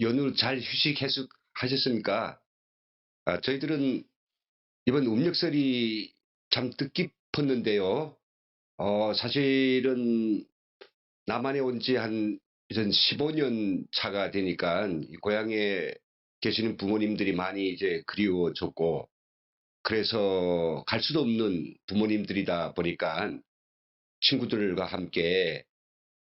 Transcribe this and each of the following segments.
연휴 잘 하셨습니까? 저희들은 이번 음력설이 참 뜻깊었는데요. 사실은 남한에 온 지 한 이제 15년 차가 되니까 이 고향에 계시는 부모님들이 많이 이제 그리워졌고, 그래서 갈 수도 없는 부모님들이다 보니까 친구들과 함께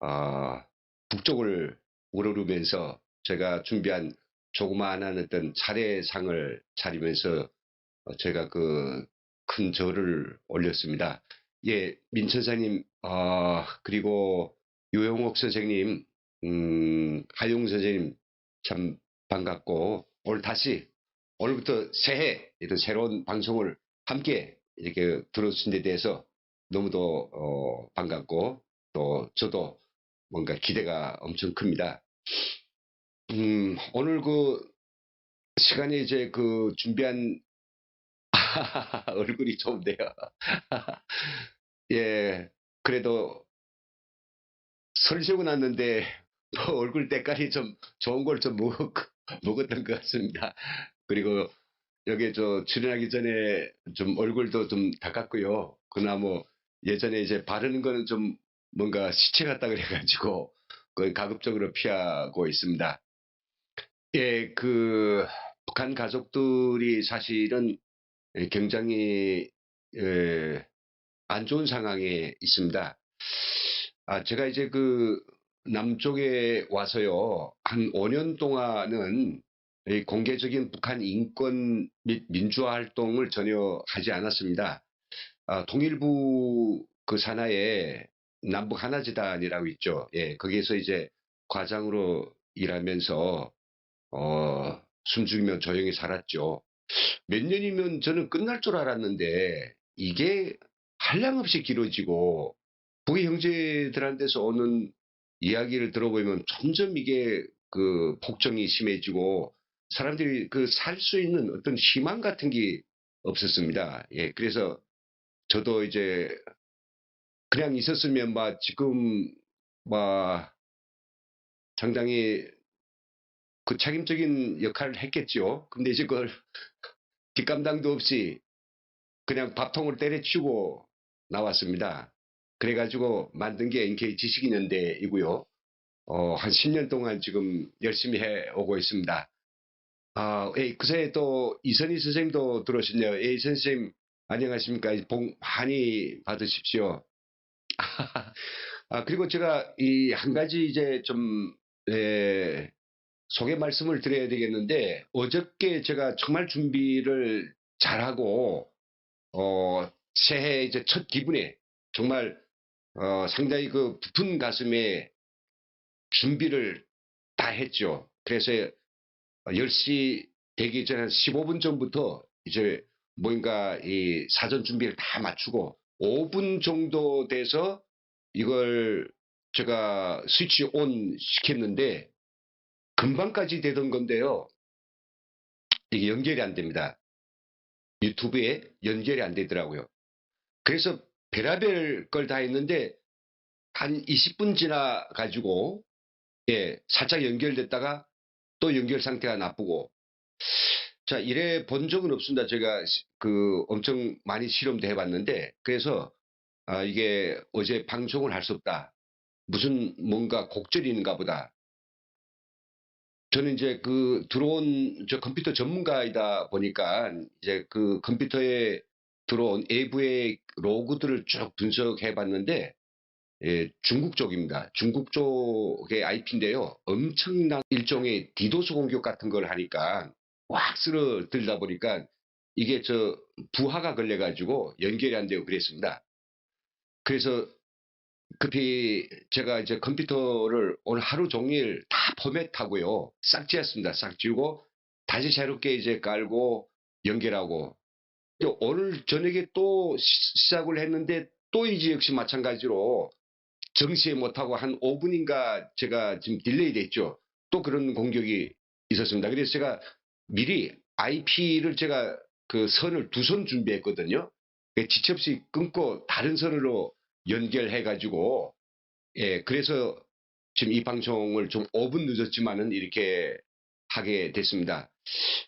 어, 북쪽을 우러르면서 제가 준비한 조그마한 어떤 차례상을 차리면서 제가 그 큰 절을 올렸습니다. 예, 민천사님, 그리고 유영옥 선생님, 하용 선생님 참 반갑고, 오늘부터 새해 이런 새로운 방송을 함께 이렇게 들어주신 데 대해서 너무도 반갑고, 또 저도 뭔가 기대가 엄청 큽니다. 오늘 그 시간에 이제 그 준비한 얼굴이 좋은데요. 예, 그래도 설 쉬고 났는데 뭐 얼굴 때깔이 좀 좋은 걸 좀 먹었던 것 같습니다. 그리고 여기 저 출연하기 전에 좀 얼굴도 좀 닦았고요. 그나마 뭐 예전에 이제 바르는 거는 좀 뭔가 시체 같다 그래가지고 거의 가급적으로 피하고 있습니다. 예, 그 북한 가족들이 사실은 굉장히 안 좋은 상황에 있습니다. 제가 이제 그 남쪽에 와서요, 한 5년 동안은 이 공개적인 북한 인권 및 민주화 활동을 전혀 하지 않았습니다. 통일부 그 산하에 남북 하나재단이라고 있죠. 예, 거기에서 이제 과장으로 일하면서 숨죽이며 조용히 살았죠. 몇 년이면 저는 끝날 줄 알았는데 이게 한량없이 길어지고 북의 형제들한테서 오는 이야기를 들어보면 점점 이게 그 폭정이 심해지고 사람들이 그 살 수 있는 어떤 희망 같은 게 없었습니다. 예, 그래서 저도 이제 그냥 있었으면 막 지금 막 상당히 그 책임적인 역할을 했겠죠. 근데 이제 그걸 뒷감당도 없이 그냥 밥통을 때려치우고 나왔습니다. 그래가지고 만든 게 NK 지식인연대이고요. 한 10년 동안 지금 열심히 해오고 있습니다. 예, 그새 또 이선희 선생님도 들어오셨네요. 예, 이선희 선생님, 안녕하십니까. 복 많이 받으십시오. 그리고 제가 이 한 가지 이제 좀, 소개 말씀을 드려야 되겠는데, 어저께 제가 정말 준비를 잘하고, 새해 이제 첫 기분에 정말 상당히 그 부푼 가슴에 준비를 다 했죠. 그래서 10시 되기 전에 15분 전부터 이제 뭔가 이 사전 준비를 다 맞추고 5분 정도 돼서 이걸 제가 스위치 온 시켰는데 금방까지 되던 건데요. 이게 연결이 안 됩니다. 유튜브에 연결이 안 되더라고요. 그래서 별의별 걸 다 했는데 한 20분 지나 가지고 예, 살짝 연결됐다가 또 연결 상태가 나쁘고 자, 이래 본 적은 없습니다. 제가 그 엄청 많이 실험도 해봤는데 그래서 이게 어제 방송을 할 수 없다. 무슨 뭔가 곡절인가 보다. 저는 이제 그 들어온 저 컴퓨터 전문가이다 보니까 이제 그 컴퓨터에 들어온 외부의 로그들을 쭉 분석해 봤는데 예, 중국 쪽입니다. 중국 쪽의 IP인데요. 엄청난 일종의 디도스 공격 같은 걸 하니까 왁 쓸어들다 보니까 이게 저 부하가 걸려가지고 연결이 안 되고 그랬습니다. 그래서 급히 제가 이제 컴퓨터를 오늘 하루 종일 다 포맷하고요. 싹 지었습니다. 싹 지우고 다시 새롭게 이제 깔고 연결하고 또 오늘 저녁에 또 시작을 했는데 또 이제 역시 마찬가지로 정시에 못하고 한 5분인가 제가 지금 딜레이 됐죠. 또 그런 공격이 있었습니다. 그래서 제가 미리 IP를 제가 그 선을 두 선 준비했거든요. 지체 없이 끊고 다른 선으로 연결해가지고, 예, 그래서 지금 이 방송을 좀 5분 늦었지만은 이렇게 하게 됐습니다.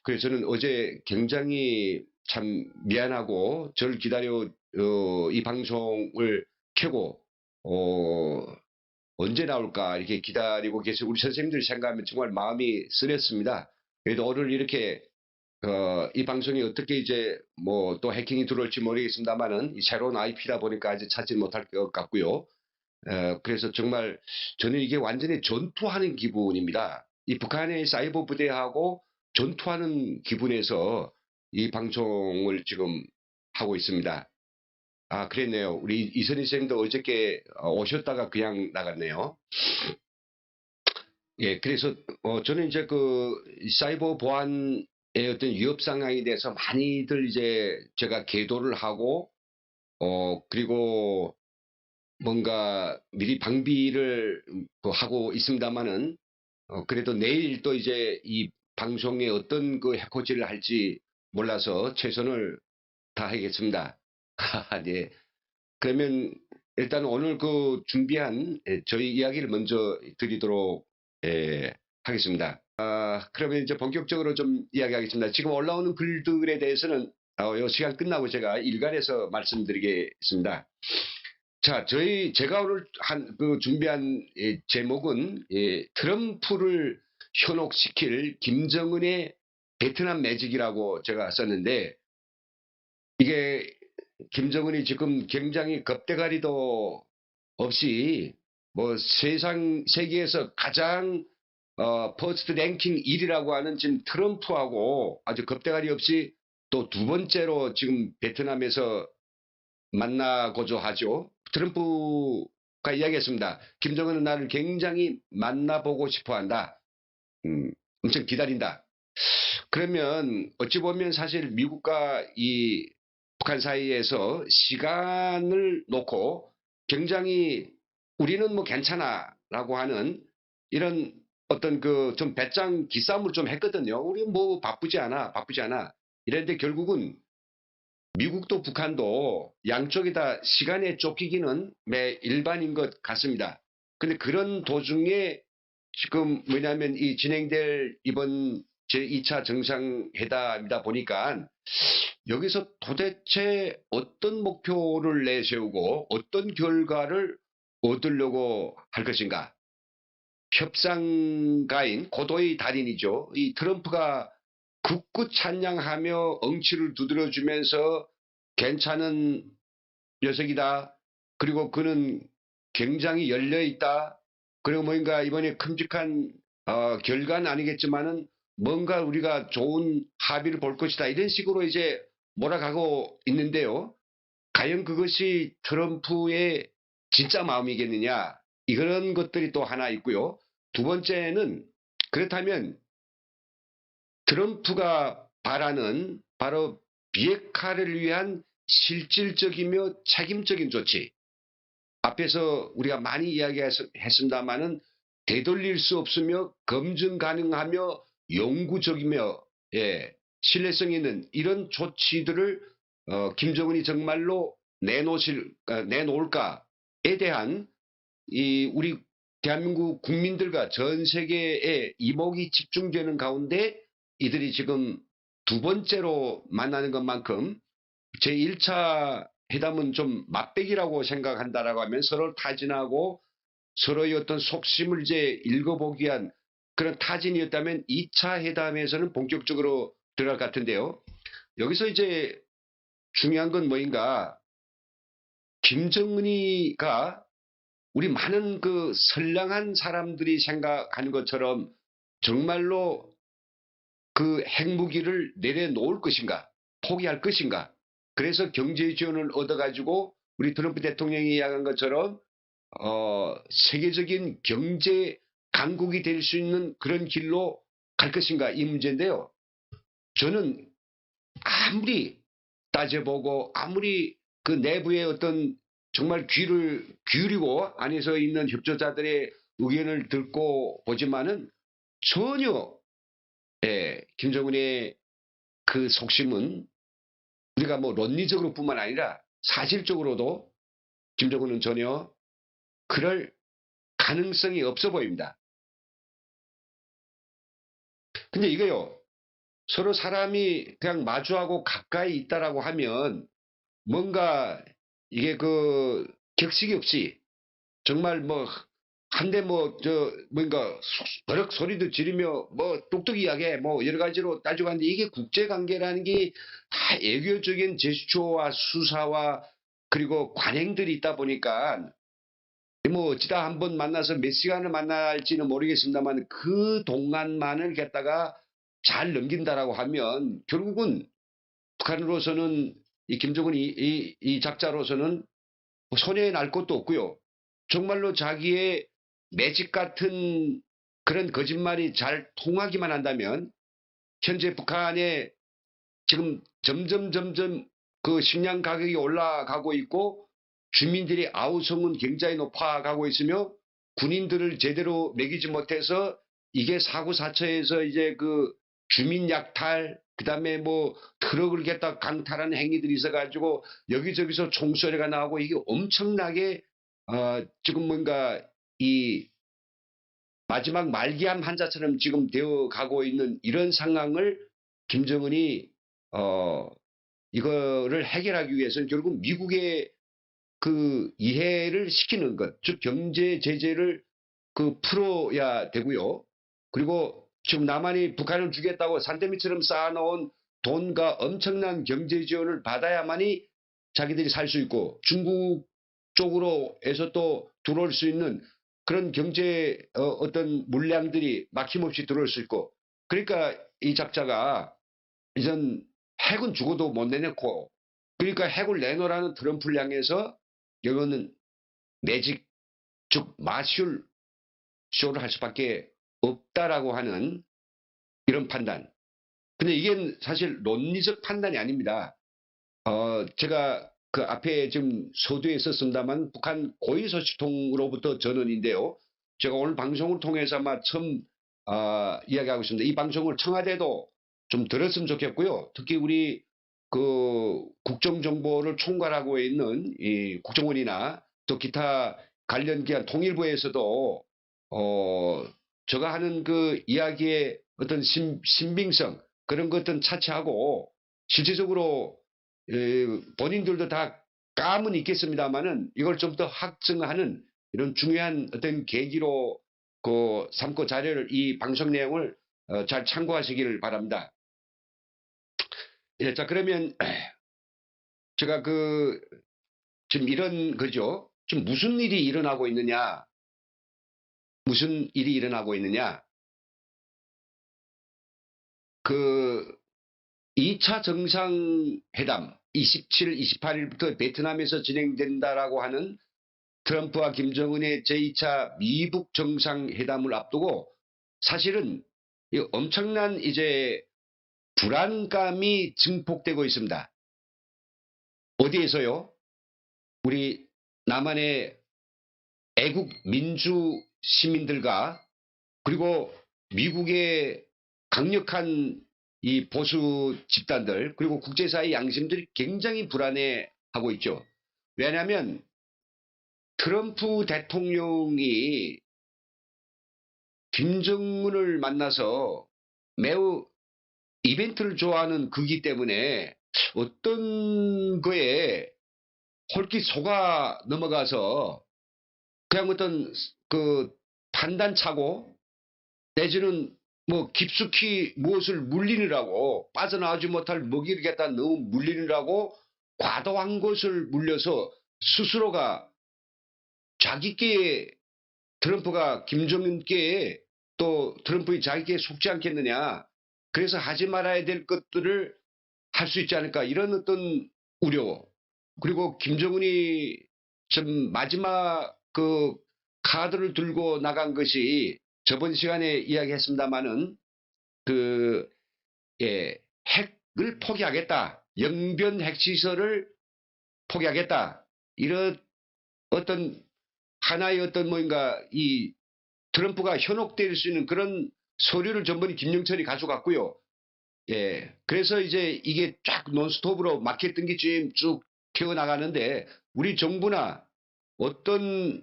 그래서 저는 어제 굉장히 참 미안하고 저를 기다려 이 방송을 켜고 언제 나올까 이렇게 기다리고 계신 우리 선생님들 생각하면 정말 마음이 쓰렸습니다. 그래도 오늘 이렇게 이 방송이 어떻게 이제 뭐 또 해킹이 들어올지 모르겠습니다만은 새로운 IP다 보니까 아직 찾지 못할 것 같고요. 그래서 정말 저는 이게 완전히 전투하는 기분입니다. 이 북한의 사이버 부대하고 전투하는 기분에서 이 방송을 지금 하고 있습니다. 아, 그랬네요. 우리 이선희 선생님도 어저께 오셨다가 그냥 나갔네요. 예, 그래서 저는 이제 그 사이버 보안의 어떤 위협 상황에 대해서 많이들 이제 제가 계도를 하고 그리고 뭔가 미리 방비를 하고 있습니다만은 그래도 내일 또 이제 이 방송에 어떤 그 해코지를 할지 몰라서 최선을 다하겠습니다. 네. 그러면 일단 오늘 그 준비한 저희 이야기를 먼저 드리도록 하겠습니다. 그러면 이제 본격적으로 좀 이야기하겠습니다. 지금 올라오는 글들에 대해서는 이 시간 끝나고 제가 일간에서 말씀드리겠습니다. 자, 제가 오늘 준비한 제목은 트럼프를 현혹시킬 김정은의 베트남 매직이라고 제가 썼는데 이게 김정은이 지금 굉장히 겁대가리도 없이 뭐 세계에서 가장 퍼스트 랭킹 1위라고 하는 지금 트럼프하고 아주 겁대가리 없이 또 두 번째로 지금 베트남에서 만나고자 하죠. 트럼프가 이야기했습니다. 김정은은 나를 굉장히 만나보고 싶어 한다. 엄청 기다린다. 그러면 어찌 보면 사실 미국과 이 북한 사이에서 시간을 놓고 굉장히 우리는 뭐 괜찮아 라고 하는 이런 어떤 그 좀 배짱 기싸움을 좀 했거든요. 우리 뭐 바쁘지 않아. 이랬는데 결국은 미국도 북한도 양쪽이 다 시간에 쫓기기는 매 일반인 것 같습니다. 근데 그런 도중에 지금 뭐냐면 이 진행될 이번 제2차 정상회담이다 보니까 여기서 도대체 어떤 목표를 내세우고 어떤 결과를 얻으려고 할 것인가. 협상가인 고도의 달인이죠. 이 트럼프가 굳굳 찬양하며 엉치를 두드려주면서 괜찮은 녀석이다. 그리고 그는 굉장히 열려있다. 그리고 뭔가 이번에 큼직한 결과는 아니겠지만은 뭔가 우리가 좋은 합의를 볼 것이다. 이런 식으로 이제 몰아가고 있는데요. 과연 그것이 트럼프의 진짜 마음이겠느냐. 이런 것들이 또 하나 있고요. 두 번째는 그렇다면 트럼프가 바라는 바로 비핵화를 위한 실질적이며 책임적인 조치. 앞에서 우리가 많이 이야기했습니다마는 되돌릴 수 없으며 검증 가능하며 영구적이며 신뢰성 있는 이런 조치들을 김정은이 정말로 내놓을까에 대한 이 우리 대한민국 국민들과 전 세계의 이목이 집중되는 가운데 이들이 지금 두 번째로 만나는 것만큼 제1차 회담은 좀 맛배기라고 생각한다라고 하면 서로 타진하고 서로의 어떤 속심을 이제 읽어보기 위한 그런 타진이었다면 2차 회담에서는 본격적으로 들어갈 것 같은데요. 여기서 이제 중요한 건 뭐인가. 김정은이가 우리 많은 그 선량한 사람들이 생각하는 것처럼 정말로 그 핵무기를 내려놓을 것인가, 포기할 것인가. 그래서 경제 지원을 얻어가지고 우리 트럼프 대통령이 이야기한 것처럼 세계적인 경제 강국이 될 수 있는 그런 길로 갈 것인가 이 문제인데요. 저는 아무리 따져보고 아무리 그 내부의 어떤 정말 귀를 기울이고 안에서 있는 협조자들의 의견을 듣고 보지만은 전혀 김정은의 그 속심은 우리가 뭐論理적으로 뿐만 아니라 사실적으로도 김정은은 전혀 그럴 가능성이 없어 보입니다. 근데 이거요. 서로 사람이 그냥 마주하고 가까이 있다라고 하면 뭔가 이게 그 격식이 없이 정말 뭐 한데 뭐 저 뭔가 버럭 소리도 지르며 뭐 뚝뚝이하게 뭐 여러 가지로 따지고 하는데 이게 국제 관계라는 게 다 애교적인 제스처와 수사와 그리고 관행들이 있다 보니까 뭐 어찌다 한번 만나서 몇 시간을 만날지는 모르겠습니다만 그 동안만을 갖다가 잘 넘긴다라고 하면 결국은 북한으로서는 이 김정은 이 작자로서는 손해에 날 것도 없고요. 정말로 자기의 매직 같은 그런 거짓말이 잘 통하기만 한다면 현재 북한에 지금 점점 그 식량 가격이 올라가고 있고 주민들의 아우성은 굉장히 높아가고 있으며 군인들을 제대로 먹이지 못해서 이게 사고사처에서 이제 그 주민 약탈 그다음에 뭐 트럭을 갖다 강탈하는 행위들이 있어가지고 여기저기서 총소리가 나오고 이게 엄청나게 지금 뭔가 이 마지막 말기암 환자처럼 지금 되어 가고 있는 이런 상황을 김정은이 어 이거를 해결하기 위해서는 결국 미국의 그 이해를 시키는 것, 즉 경제 제재를 그 풀어야 되고요. 그리고 지금 남한이 북한을 주겠다고 산더미처럼 쌓아놓은 돈과 엄청난 경제 지원을 받아야만이 자기들이 살 수 있고 중국 쪽으로에서 또 들어올 수 있는 그런 경제 어떤 물량들이 막힘없이 들어올 수 있고 그러니까 이 작자가 이전 핵은 죽어도 못 내놓고 그러니까 핵을 내놓으라는 트럼프를 향해서 이거는 매직 즉 마술 쇼를 할 수밖에 없다라고 하는 이런 판단. 근데 이게 사실 논리적 판단이 아닙니다. 제가 그 앞에 지금 서두에 있었습니다만 북한 고위소식통으로부터 전원인데요. 제가 오늘 방송을 통해서 아마 처음 이야기하고 있습니다. 이 방송을 청와대도 좀 들었으면 좋겠고요. 특히 우리 그 국정정보를 총괄하고 있는 이 국정원이나 또 기타 관련 기관 통일부에서도 제가 하는 그 이야기의 어떤 신빙성 그런 것들은 차치하고 실질적으로 본인들도 다 감은 있겠습니다만은 이걸 좀 더 확증하는 이런 중요한 어떤 계기로 그 삼고 자료를 이 방송 내용을 잘 참고하시기를 바랍니다. 예, 자 그러면 제가 그 지금 이런 거죠. 지금 무슨 일이 일어나고 있느냐? 무슨 일이 일어나고 있느냐? 그 2차 정상회담 27, 28일부터 베트남에서 진행된다라고 하는 트럼프와 김정은의 제2차 미북 정상회담을 앞두고 사실은 엄청난 이제 불안감이 증폭되고 있습니다. 어디에서요? 우리 남한의 애국 민주 시민들과 그리고 미국의 강력한 이 보수 집단들 그리고 국제사회 양심들이 굉장히 불안해하고 있죠. 왜냐하면 트럼프 대통령이 김정은을 만나서 매우 이벤트를 좋아하는 그기 때문에 어떤 거에 홀깃 속아 넘어가서 그냥 어떤 그 판단차고 내지는 뭐 깊숙이 무엇을 물리느라고 빠져나오지 못할 먹이를 갖다 너무 물리느라고 과도한 것을 물려서 스스로가 자기께 트럼프가 김정은께 또 트럼프의 자기께 속지 않겠느냐. 그래서 하지 말아야 될 것들을 할 수 있지 않을까 이런 어떤 우려. 그리고 김정은이 좀 마지막 그 카드를 들고 나간 것이 저번 시간에 이야기했습니다마는 그 예, 핵을 포기하겠다. 영변 핵시설을 포기하겠다. 이런 어떤 하나의 어떤 뭔가 이 트럼프가 현혹될 수 있는 그런 서류를 전번에 김영철이 가져갔고요. 예. 그래서 이제 이게 쫙 논스톱으로 마켓 등기쯤 쭉 튀어나가는데 우리 정부나 어떤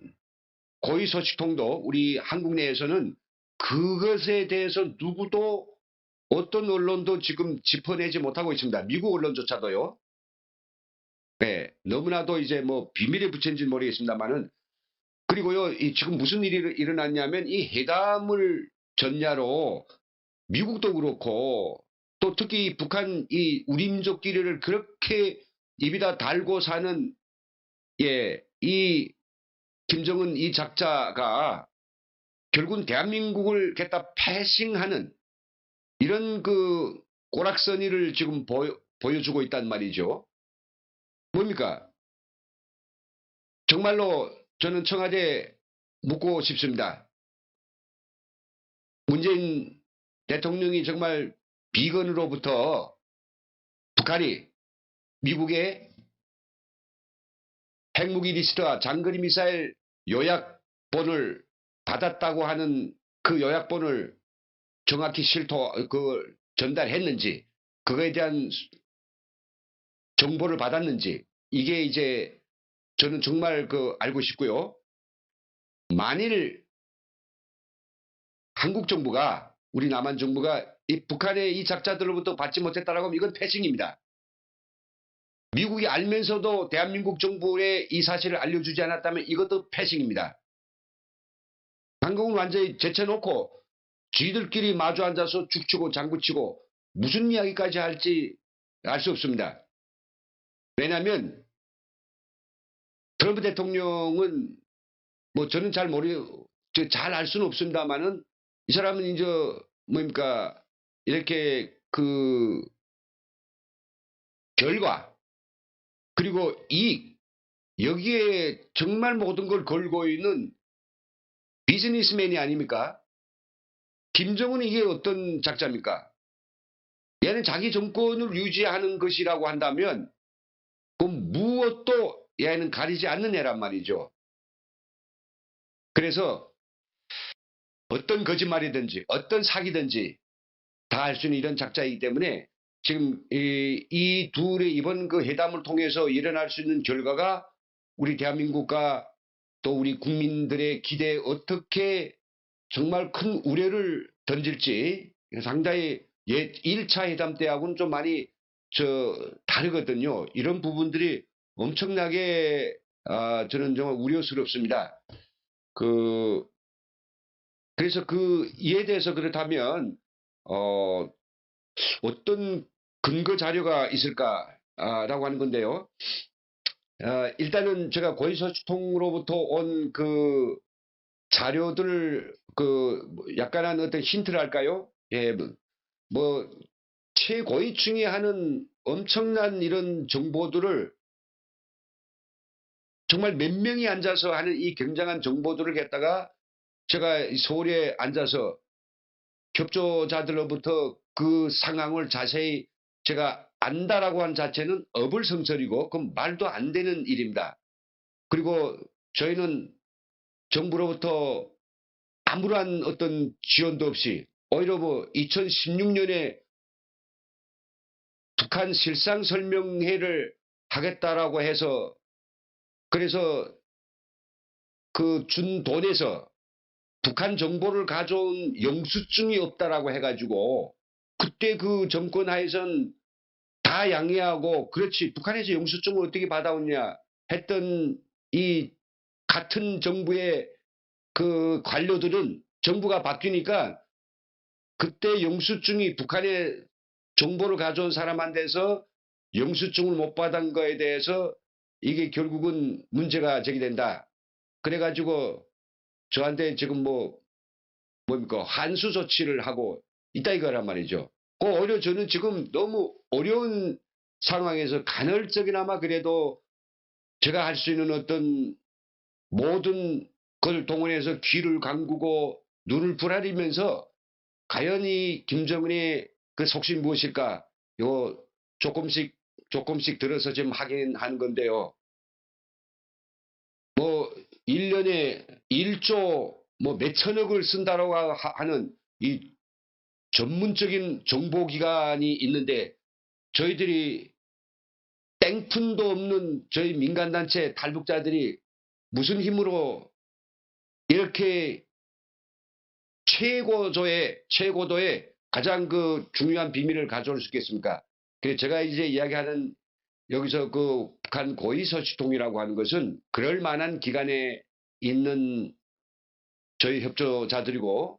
고위 소식통도 우리 한국 내에서는 그것에 대해서 누구도 어떤 언론도 지금 짚어내지 못하고 있습니다. 미국 언론조차도요. 네, 너무나도 이제 뭐 비밀에 붙인지는 모르겠습니다만은 그리고요, 지금 무슨 일이 일어났냐면 이 회담을 전야로 미국도 그렇고 또 특히 북한 이 우리 민족끼리를 그렇게 입에다 달고 사는 이 김정은 이 작자가 결국은 대한민국을 갖다 패싱하는 이런 그 꼬락서니를 지금 보여주고 있단 말이죠. 뭡니까? 정말로 저는 청와대에 묻고 싶습니다. 문재인 대통령이 정말 비건으로부터 북한이 미국의 핵무기 리스트와 장거리 미사일 요약본을 받았다고 하는 그 요약본을 정확히 전달했는지 그거에 대한 정보를 받았는지 이게 이제 저는 정말 알고 싶고요. 만일 한국 정부가 우리 남한 정부가 이 북한의 이 작자들로부터 받지 못했다라고 하면 이건 패싱입니다. 미국이 알면서도 대한민국 정부에 이 사실을 알려주지 않았다면 이것도 패싱입니다. 한국은 완전히 제쳐놓고 쥐들끼리 마주 앉아서 죽치고 장구치고 무슨 이야기까지 할지 알 수 없습니다. 왜냐하면 트럼프 대통령은 뭐 저는 잘 알 수는 없습니다만은 이 사람은 이제 뭡니까 이렇게 그 결과 그리고 이익 여기에 정말 모든 걸 걸고 있는 비즈니스맨이 아닙니까? 김정은이 이게 어떤 작자입니까? 얘는 자기 정권을 유지하는 것이라고 한다면 그 무엇도 얘는 가리지 않는 애란 말이죠. 그래서 어떤 거짓말이든지 어떤 사기든지 다 할 수 있는 이런 작자이기 때문에 지금 이 둘의 이번 그 회담을 통해서 일어날 수 있는 결과가 우리 대한민국과 또 우리 국민들의 기대에 어떻게 정말 큰 우려를 던질지 상당히 1차 회담 때하고는 좀 많이 다르거든요. 이런 부분들이 엄청나게 저는 정말 우려스럽습니다. 그래서 이에 대해서 그렇다면 어떤 근거 자료가 있을까라고 하는 건데요. 일단은 제가 고위소통으로부터 온 그 자료들 약간한 어떤 힌트를 할까요? 예, 뭐 최고위층이 하는 엄청난 이런 정보들을 정말 몇 명이 앉아서 하는 이 굉장한 정보들을 갖다가 제가 서울에 앉아서 협조자들로부터 그 상황을 자세히 제가 안다라고 한 자체는 어불성설이고 그건 말도 안 되는 일입니다. 그리고 저희는 정부로부터 아무런 어떤 지원도 없이 오히려 2016년에 북한 실상 설명회를 하겠다라고 해서 그래서 그 준 돈에서 북한 정보를 가져온 영수증이 없다라고 해가지고 그때 그 정권 하에선 다 양해하고 그렇지 북한에서 영수증을 어떻게 받아오냐 했던 이 같은 정부의 그 관료들은 정부가 바뀌니까 그때 영수증이 북한의 정보를 가져온 사람한테서 영수증을 못 받은 거에 대해서 이게 결국은 문제가 제기된다. 그래가지고 저한테 지금 뭡니까 한수 조치를 하고 있다 이거란 말이죠. 오히려 저는 지금 너무 어려운 상황에서 간헐적이나마 그래도 제가 할 수 있는 어떤 모든 걸 동원해서 귀를 감고 눈을 부라리면서 과연 이 김정은의 그 속셈이 무엇일까? 요 조금씩 들어서 지금 하긴 하는 건데요. 1년에 1조 몇천억을 쓴다라고 하는 이 전문적인 정보기관이 있는데 저희들이 땡푼도 없는 저희 민간단체 탈북자들이 무슨 힘으로 이렇게 최고도의 가장 그 중요한 비밀을 가져올 수 있겠습니까? 그래서 제가 이제 이야기하는 여기서 그 북한 고위 서식통이라고 하는 것은 그럴 만한 기간에 있는 저희 협조자들이고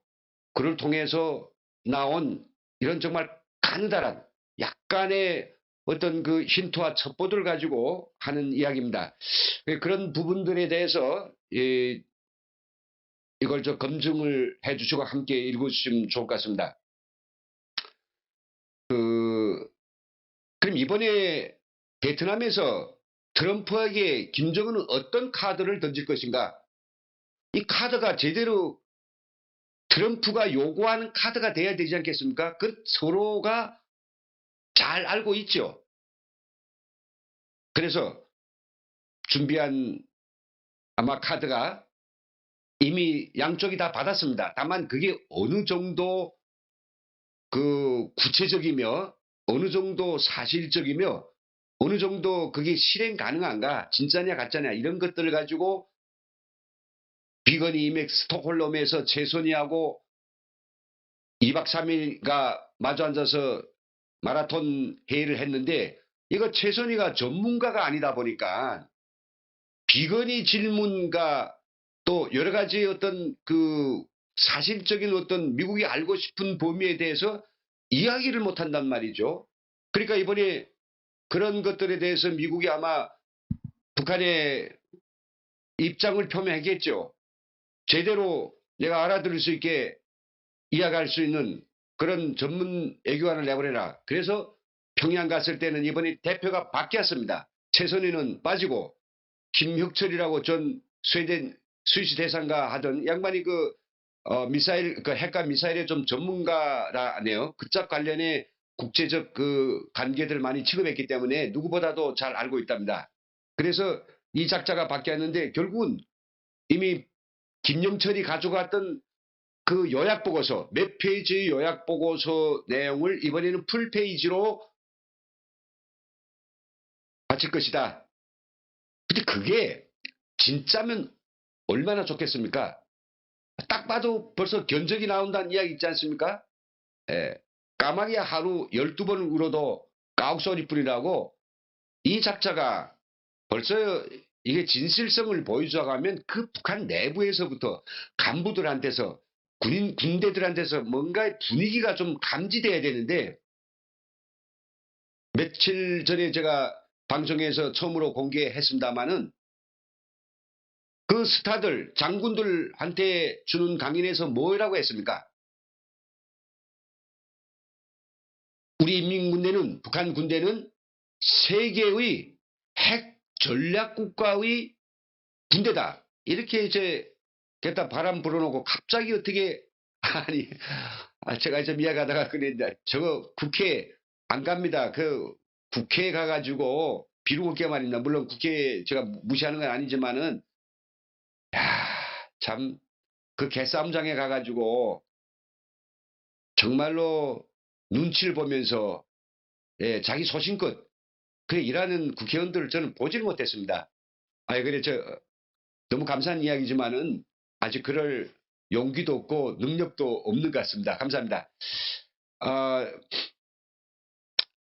그를 통해서 나온 이런 정말 간단한 약간의 어떤 그 힌트와 첩보들을 가지고 하는 이야기입니다. 그런 부분들에 대해서 이걸 검증을 해주시고 함께 읽어주시면 좋을 것 같습니다. 그럼 이번에 베트남에서 트럼프에게 김정은은 어떤 카드를 던질 것인가? 이 카드가 제대로 트럼프가 요구하는 카드가 돼야 되지 않겠습니까? 그 서로가 잘 알고 있죠. 그래서 준비한 아마 카드가 이미 양쪽이 다 받았습니다. 다만 그게 어느 정도 그 구체적이며 어느 정도 사실적이며 어느 정도 그게 실행 가능한가 진짜냐 가짜냐 이런 것들을 가지고 비건이 이맥 스톡홀름에서 최선희하고 2박 3일가 마주 앉아서 마라톤 회의를 했는데 이거 최선희가 전문가가 아니다 보니까 비건이 질문과 또 여러 가지 어떤 그 사실적인 어떤 미국이 알고 싶은 범위에 대해서 이야기를 못한단 말이죠. 그러니까 이번에 그런 것들에 대해서 미국이 아마 북한의 입장을 표명하겠죠. 제대로 내가 알아들을 수 있게 이야기할 수 있는 그런 전문 애교안을 내보내라. 그래서 평양 갔을 때는 이번에 대표가 바뀌었습니다. 최선희는 빠지고 김혁철이라고 전 스웨덴 스위스 대사인가 하던 양반이 미사일 핵과 미사일의 좀 전문가라네요. 그쪽 관련해 국제적 그 관계들 많이 취급했기 때문에 누구보다도 잘 알고 있답니다. 그래서 이 작자가 바뀌었는데 결국은 이미 김영철이 가져갔던 그 요약 보고서 몇 페이지의 요약 보고서 내용을 이번에는 풀 페이지로 바칠 것이다. 근데 그게 진짜면 얼마나 좋겠습니까? 딱 봐도 벌써 견적이 나온다는 이야기 있지 않습니까? 예. 까마귀 하루 12번 울어도 까옥소리 뿌리라고 이 작자가 벌써 이게 진실성을 보여주자고 하면 그 북한 내부에서부터 간부들한테서 군대들한테서 뭔가 분위기가 좀 감지돼야 되는데 며칠 전에 제가 방송에서 처음으로 공개했습니다마는 그 스타들 장군들한테 주는 강연에서 뭐라고 했습니까? 우리 인민군대는 북한 군대는 세계의 핵 전략국가의 군대다. 이렇게 이제 갖다 바람 불어놓고 갑자기 어떻게 아니 제가 좀 이야기하다가 그랬는데 저거 국회 안 갑니다. 그 국회에 가가지고 비루고 게 말입니다. 물론 국회 제가 무시하는 건 아니지만은 참 그 개싸움장에 가가지고 정말로 눈치를 보면서 자기 소신껏 그래 일하는 국회의원들을 저는 보지를 못했습니다. 그래 너무 감사한 이야기지만은 아직 그럴 용기도 없고 능력도 없는 것 같습니다. 감사합니다.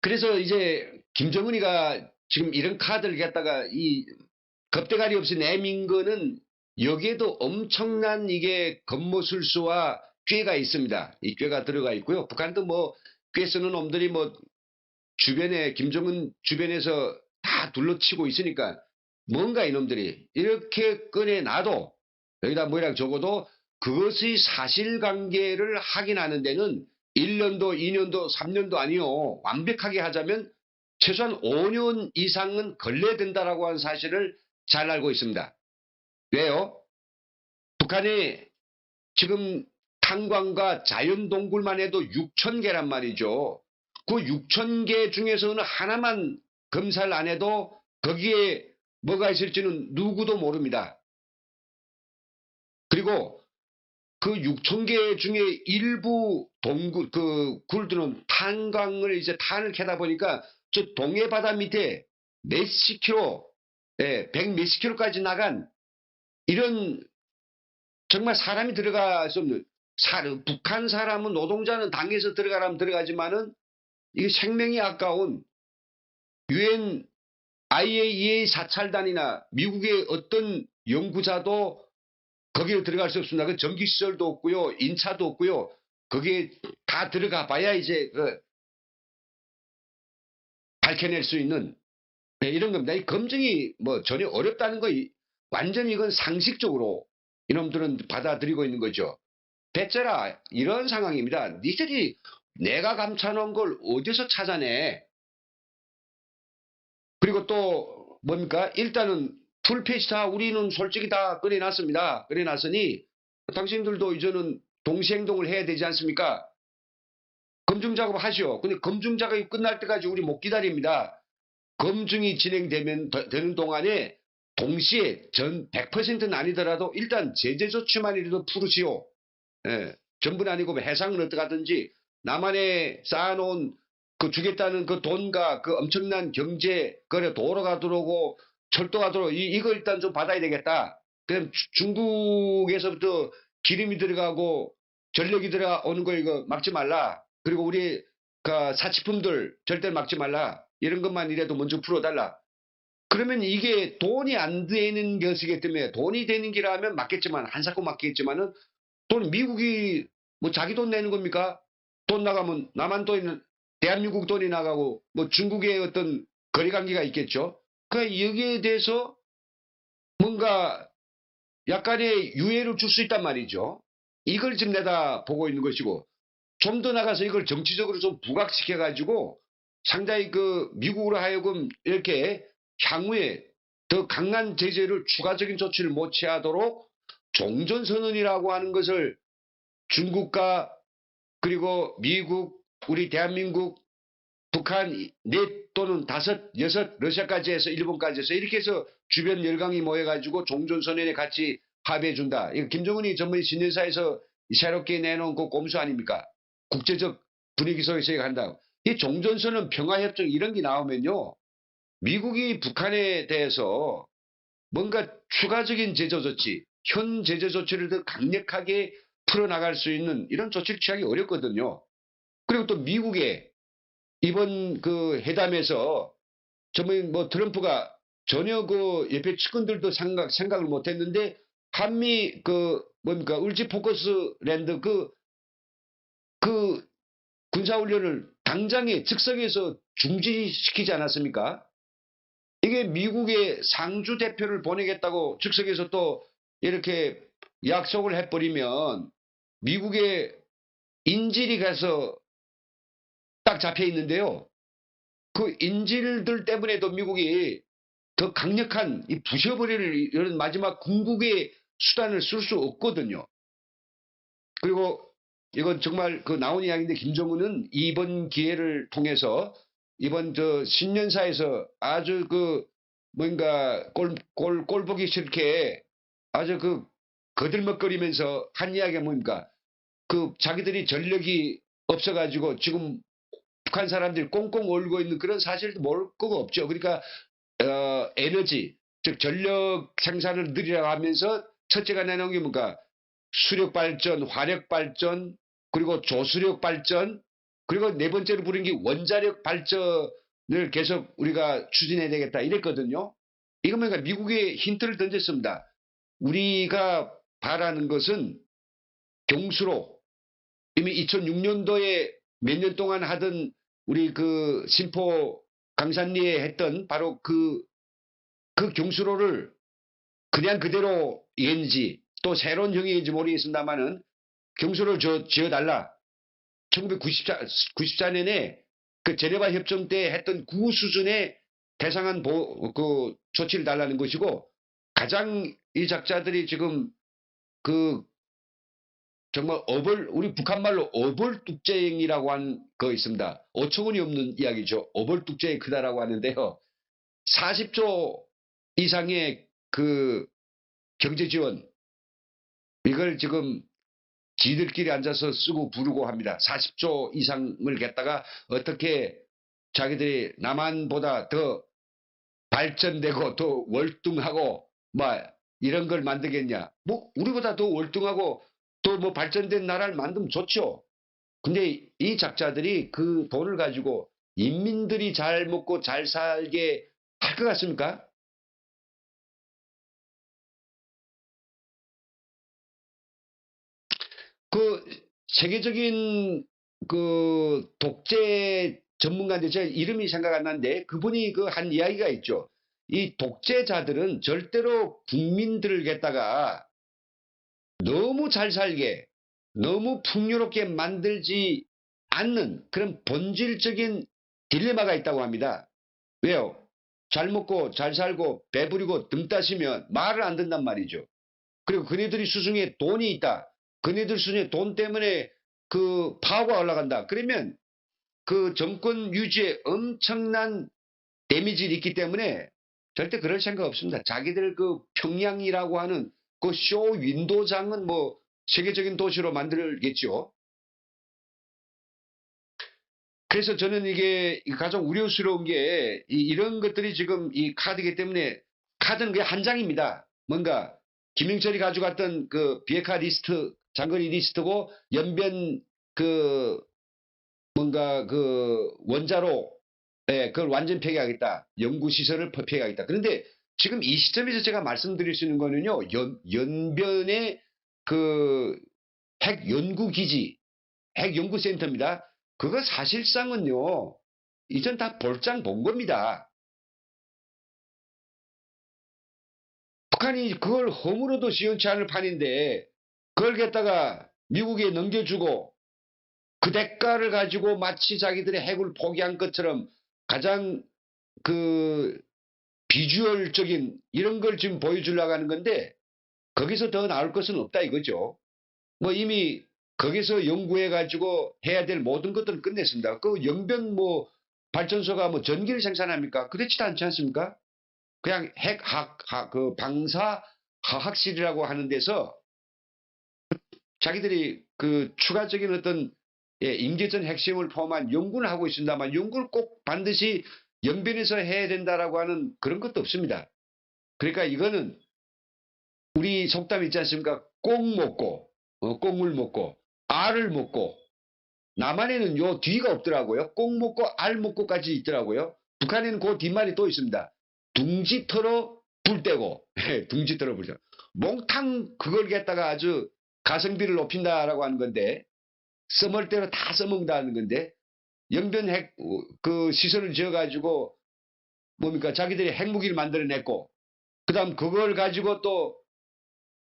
그래서 이제 김정은이가 지금 이런 카드를 갖다가 이 겁대가리 없이 내민 거는 여기에도 엄청난 이게 겉모술수와 꾀가 있습니다. 이 꾀가 들어가 있고요. 북한도 뭐 꾀 쓰는 놈들이 뭐 주변에 김정은 주변에서 다 둘러치고 있으니까 뭔가 이놈들이 이렇게 꺼내놔도 여기다 뭐라고 적어도 그것의 사실관계를 확인하는 데는 1년도 2년도 3년도 아니요. 완벽하게 하자면 최소한 5년 이상은 걸려야 된다라고 하는 사실을 잘 알고 있습니다. 왜요? 북한이 지금 탄광과 자연동굴만 해도 6,000개란 말이죠. 그 6,000개 중에서는 하나만 검사를 안 해도 거기에 뭐가 있을지는 누구도 모릅니다. 그리고 그 6,000개 중에 일부 동굴, 굴들은 탄광을 이제 탄을 캐다 보니까 저 동해 바다 밑에 몇십 킬로, 100 몇십 킬로까지 나간 이런 정말 사람이 들어갈 수 없는 북한 사람은 노동자는 당에서 들어가라면 들어가지만은 이게 생명이 아까운 유엔 IAEA 사찰단이나 미국의 어떤 연구자도 거기에 들어갈 수 없습니다. 그 전기시설도 없고요. 인차도 없고요. 거기에 다 들어가 봐야 이제 밝혀낼 수 있는 이런 겁니다. 이 검증이 뭐 전혀 어렵다는 거 완전히 이건 상식적으로 이놈들은 받아들이고 있는 거죠. 배째라 이런 상황입니다. 니들이 내가 감춰놓은 걸 어디서 찾아내? 그리고 또 뭡니까? 일단은 풀페이지 다 우리는 솔직히 다 꺼내놨습니다. 꺼내놨으니 당신들도 이제는 동시행동을 해야 되지 않습니까? 검증 작업 하시오. 근데 검증 작업이 끝날 때까지 우리 못 기다립니다. 검증이 진행되면 되는 동안에 동시에 전 100%는 아니더라도 일단 제재 조치만이라도 풀으시오. 예, 전부는 아니고 해상은 어떡하든지 남한에 쌓아놓은 그 주겠다는 그 돈과 그 엄청난 경제 거래 도로가 들어오고 철도가 들어오고 이거 일단 좀 받아야 되겠다. 그럼 중국에서부터 기름이 들어가고 전력이 들어오는 거 이거 막지 말라. 그리고 우리 그 사치품들 절대 막지 말라. 이런 것만 이라도 먼저 풀어달라. 그러면 이게 돈이 안 되는 것이기 때문에 돈이 되는 기라면 맞겠지만 한사코 맞겠지만은 돈 미국이 뭐 자기 돈 내는 겁니까? 돈 나가면 남한 돈이 대한민국 돈이 나가고 뭐 중국의 어떤 거래 관계가 있겠죠. 그러니까 여기에 대해서 뭔가 약간의 유예를 줄 수 있단 말이죠. 이걸 지금 내다 보고 있는 것이고 좀 더 나가서 이걸 정치적으로 좀 부각시켜 가지고 상당히 그 미국으로 하여금 이렇게 향후에 더 강한 제재를 추가적인 조치를 못 취하도록 종전선언이라고 하는 것을 중국과 그리고 미국, 우리 대한민국, 북한 넷 또는 다섯, 여섯, 러시아까지 해서 일본까지 해서 이렇게 해서 주변 열강이 모여가지고 종전선언에 같이 합의해준다. 이거 김정은이 전번에 신년사에서 새롭게 내놓은 그 꼼수 아닙니까? 국제적 분위기 속에서 한다. 이 종전선언, 평화협정 이런 게 나오면요. 미국이 북한에 대해서 뭔가 추가적인 제재 조치, 현 제재 조치를 더 강력하게 풀어나갈 수 있는 이런 조치를 취하기 어렵거든요. 그리고 또 미국의 이번 그 회담에서 전번 뭐 트럼프가 전혀 그 옆에 측근들도 생각을 못 했는데 한미 그 뭡니까 울지 포커스 랜드 그 군사훈련을 당장에 즉석에서 중지시키지 않았습니까? 이게 미국의 상주 대표를 보내겠다고 즉석에서 또 이렇게 약속을 해버리면 미국의 인질이 가서 딱 잡혀 있는데요. 그 인질들 때문에도 미국이 더 강력한 이 부셔버릴 이런 마지막 궁극의 수단을 쓸 수 없거든요. 그리고 이건 정말 그 나온 이야기인데 김정은은 이번 기회를 통해서 이번 저 신년사에서 아주 그 뭔가 꼴 보기 싫게 아주 그 거들먹거리면서 한 이야기가 뭡니까? 그 자기들이 전력이 없어가지고 지금 북한 사람들이 꽁꽁 얼고 있는 그런 사실도 모를 거가 없죠. 그러니까 에너지 즉 전력 생산을 늘리라고 하면서 첫째가 내놓은 게 뭔가 수력 발전, 화력 발전, 그리고 조수력 발전, 그리고 네 번째로 부른 게 원자력 발전을 계속 우리가 추진해야 되겠다 이랬거든요. 이거 뭔가 미국에 힌트를 던졌습니다. 우리가 바라는 것은 경수로 이미 2006년도에 몇 년 동안 하던 우리 그 신포 강산리에 했던 바로 그 경수로를 그냥 그대로 이행지 또 새로운 형이인지 모르겠습니다만은 경수를 지어달라. 1994년에 그 제네바 협정 때 했던 구 수준의 대상한 그 조치를 달라는 것이고 가장 이 작자들이 지금 그 정말 우리 북한말로 어벌뚝쟁이라고 한 거 있습니다. 어처구니 없는 이야기죠. 어벌뚝쟁이 크다라고 하는데요. 40조 이상의 그 경제 지원 이걸 지금 지들끼리 앉아서 쓰고 부르고 합니다. 40조 이상을 갖다가 어떻게 자기들이 남한보다 더 발전되고 더 월등하고 뭐 이런 걸 만들겠냐. 뭐 우리보다 더 월등하고 또 뭐 발전된 나라를 만들면 좋죠. 근데 이 작자들이 그 돈을 가지고 인민들이 잘 먹고 잘 살게 할 것 같습니까? 그 세계적인 그 독재 전문가인데 제 이름이 생각 안 나는데 그분이 그 한 이야기가 있죠. 이 독재자들은 절대로 국민들을 갖다가 너무 잘 살게, 너무 풍요롭게 만들지 않는 그런 본질적인 딜레마가 있다고 합니다. 왜요? 잘 먹고 잘 살고 배부리고 등 따시면 말을 안 듣는단 말이죠. 그리고 그네들이 수중에 돈이 있다. 그네들 수중에 돈 때문에 그 파워가 올라간다. 그러면 그 정권 유지에 엄청난 데미지를 있기 때문에 절대 그럴 생각 없습니다. 자기들 그 평양이라고 하는 그 쇼 윈도장은 뭐 세계적인 도시로 만들겠죠. 그래서 저는 이게 가장 우려스러운 게 이런 것들이 지금 이 카드이기 때문에 카드는 그냥 한 장입니다. 뭔가 김영철이 가져갔던 그 비핵화 리스트 장거리 리스트고 연변 그 뭔가 그 원자로 예, 그걸 완전 폐기하겠다. 연구시설을 폐기하겠다. 그런데 지금 이 시점에서 제가 말씀드릴 수 있는 거는요. 연변의 그 핵연구기지, 핵연구센터입니다. 그거 사실상은요. 이전 다 볼장 본 겁니다. 북한이 그걸 허물어도 시원치 않을 판인데 그걸 갖다가 미국에 넘겨주고 그 대가를 가지고 마치 자기들의 핵을 포기한 것처럼 가장 그 비주얼적인 이런 걸 지금 보여주려고 하는 건데 거기서 더 나을 것은 없다 이거죠. 뭐 이미 거기서 연구해 가지고 해야 될 모든 것들을 끝냈습니다. 그 영변 뭐 발전소가 뭐 전기를 생산합니까? 그렇지도 않지 않습니까? 그냥 그 방사화학실이라고 하는 데서 자기들이 그 추가적인 어떤 예, 임계전 핵심을 포함한 연구를 하고 있습니다만 연구를 꼭 반드시 연변에서 해야 된다라고 하는 그런 것도 없습니다. 그러니까 이거는 우리 속담 있지 않습니까? 꼭 먹고 꼭물 먹고 알을 먹고 남한에는 요 뒤가 없더라고요. 꼭 먹고 알 먹고까지 있더라고요. 북한에는 그 뒷말이 또 있습니다. 둥지 털어 불 떼고 둥지 털어 불 떼고 몽탕 그걸 갖다가 아주 가성비를 높인다라고 하는 건데 써먹을 대로 다 써먹는다는 건데 영변 핵 그 시설을 지어가지고 뭡니까 자기들이 핵무기를 만들어냈고 그다음 그걸 가지고 또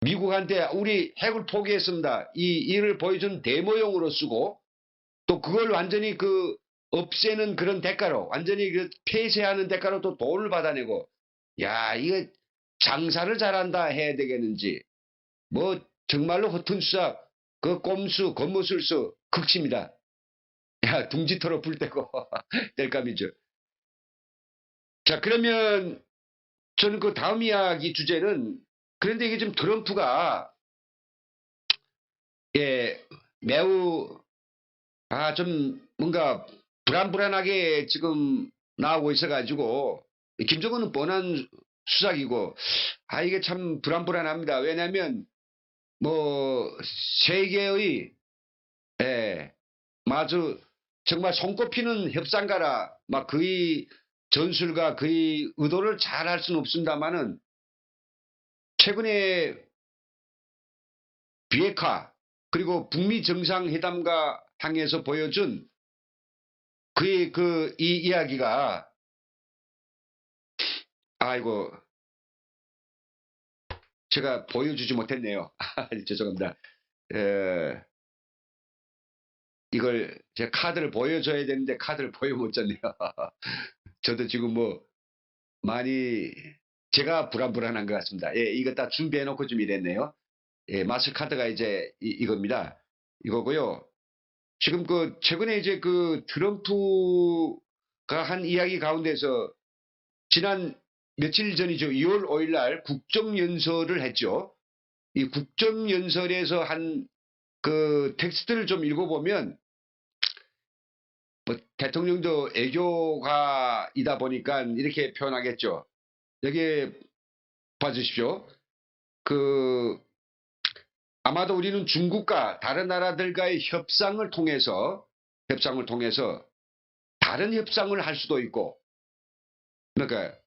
미국한테 우리 핵을 포기했습니다. 이 일을 보여준 데모용으로 쓰고 또 그걸 완전히 그 없애는 그런 대가로 완전히 그 폐쇄하는 대가로 또 돈을 받아내고 야 이거 장사를 잘한다 해야 되겠는지 뭐 정말로 허튼 수작 그 꼼수 겉모술수 극치입니다. 야 둥지터로 불 떼고 뗄감이죠. 자 그러면 저는 그 다음 이야기 주제는 그런데 이게 좀 트럼프가 예 매우 좀 뭔가 불안불안하게 지금 나오고 있어가지고 김정은은 뻔한 수작이고 이게 참 불안불안합니다. 왜냐하면 뭐 세계의 예, 아주 정말 손꼽히는 협상가라 막 그의 전술과 그의 의도를 잘 할 수는 없습니다만은 최근에 비핵화 그리고 북미 정상회담과 향해서 보여준 그의 그 이 이야기가 아이고 제가 보여주지 못했네요. 죄송합니다. 에, 이걸 제 카드를 보여줘야 되는데 카드를 보여 못 줬네요. 저도 지금 뭐 많이 제가 불안불안한 것 같습니다. 예, 이거 다 준비해놓고 좀 이랬네요. 예, 마스카드가 이제 이겁니다. 이거고요. 지금 그 최근에 이제 그 트럼프가 한 이야기 가운데서 지난 며칠 전이죠. 2월 5일 날 국정연설을 했죠. 이 국정연설에서 한 그 텍스트를 좀 읽어보면 뭐 대통령도 애교가이다 보니까 이렇게 표현하겠죠. 여기 봐주십시오. 그 아마도 우리는 중국과 다른 나라들과의 협상을 통해서 다른 협상을 할 수도 있고, 그러니까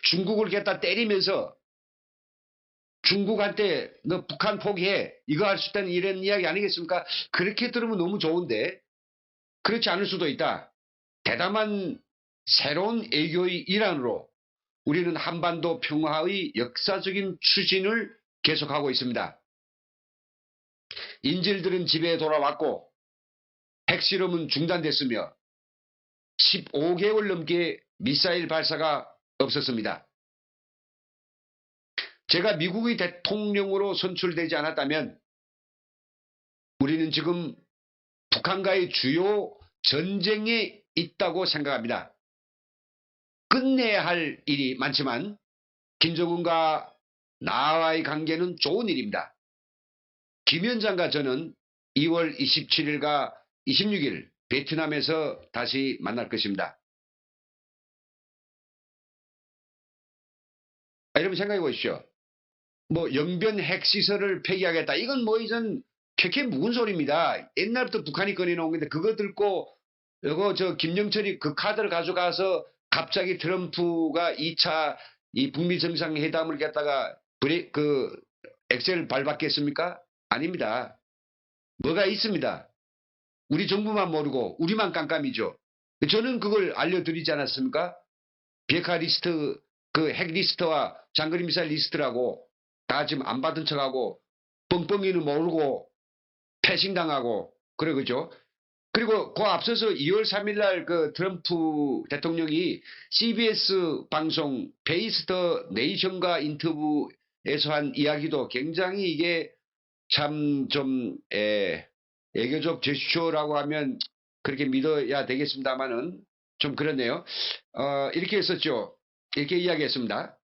중국을 갖다 때리면서 중국한테 너 북한 포기해 이거 할 수 있다는 이런 이야기 아니겠습니까? 그렇게 들으면 너무 좋은데 그렇지 않을 수도 있다. 대담한 새로운 외교의 일환으로 우리는 한반도 평화의 역사적인 추진을 계속하고 있습니다. 인질들은 집에 돌아왔고 핵실험은 중단됐으며 15개월 넘게 미사일 발사가 없었습니다. 제가 미국의 대통령으로 선출되지 않았다면 우리는 지금 북한과의 주요 전쟁에 있다고 생각합니다. 끝내야 할 일이 많지만 김정은과 나와의 관계는 좋은 일입니다. 김 위원장과 저는 2월 27일과 26일 베트남에서 다시 만날 것입니다. 여러분 생각해 보십시오. 뭐 영변 핵시설을 폐기하겠다. 이건 뭐 이전 캐캐 묵은 소리입니다. 옛날부터 북한이 꺼내놓은 건데 그거 듣고 이거 저 김영철이 그 카드를 가져가서 갑자기 트럼프가 2차 이 북미 정상회담을 갖다가 그 엑셀 밟았겠습니까? 아닙니다. 뭐가 있습니다. 우리 정부만 모르고 우리만 깜깜이죠. 저는 그걸 알려드리지 않았습니까? 비핵화 리스트, 그 핵 리스트와 장거리 미사일 리스트라고 다 지금 안 받은 척하고 뻥뻥이는 모르고 패싱당하고 그래 그죠? 그리고 그 앞서서 2월 3일 날 그 트럼프 대통령이 CBS 방송 페이스 더 네이션과 인터뷰에서 한 이야기도 굉장히 이게 참 좀 애교적 제스처라고 하면 그렇게 믿어야 되겠습니다만은 좀 그렇네요. 이렇게 했었죠. 이렇게 이야기했습니다.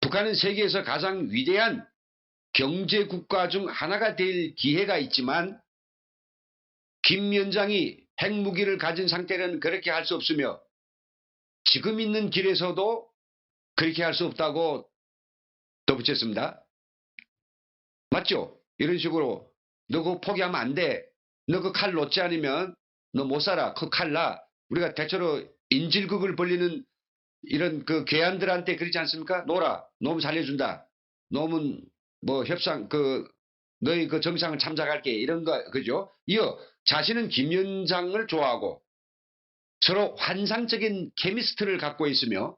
북한은 세계에서 가장 위대한 경제국가 중 하나가 될 기회가 있지만 김 위원장이 핵무기를 가진 상태는 그렇게 할 수 없으며 지금 있는 길에서도 그렇게 할 수 없다고 덧붙였습니다. 맞죠? 이런 식으로 너 그거 포기하면 안 돼. 너 그 칼 놓지 않으면 너 못 살아. 그 칼 나. 우리가 대체로 인질극을 벌리는 이런 그 괴한들한테 그렇지 않습니까? 놓으라. 놓으면 살려준다. 놓으면 뭐 협상 너희 그 정상을 참작할게. 이런 거 그죠? 이어 자신은 김 위원장을 좋아하고 서로 환상적인 케미스트를 갖고 있으며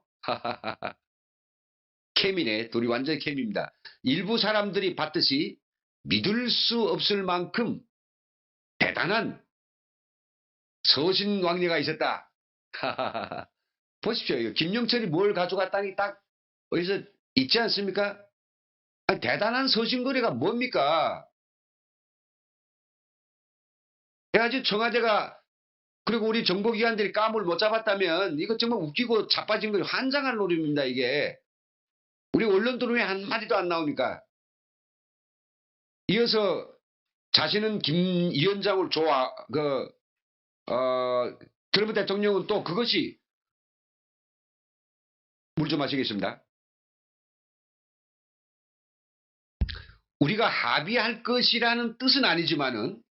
케미네. 둘이 완전 케미입니다. 일부 사람들이 봤듯이 믿을 수 없을 만큼 대단한 서신왕래가 있었다. 보십시오. 김영철이 뭘 가져갔다니 딱 어디서 있지 않습니까? 아니, 대단한 서신거래가 뭡니까? 그래가지고 청와대가 그리고 우리 정보기관들이 감을 못 잡았다면 이거 정말 웃기고 자빠진 거 환장할 노름입니다. 이게. 우리 언론들은 왜 한마디도 안 나오니까. 이어서 자신은 김 위원장을 트럼프 대통령은 또 그것이 물 좀 마시겠습니다. 우리가 합의할 것이라는 뜻은 아니지만은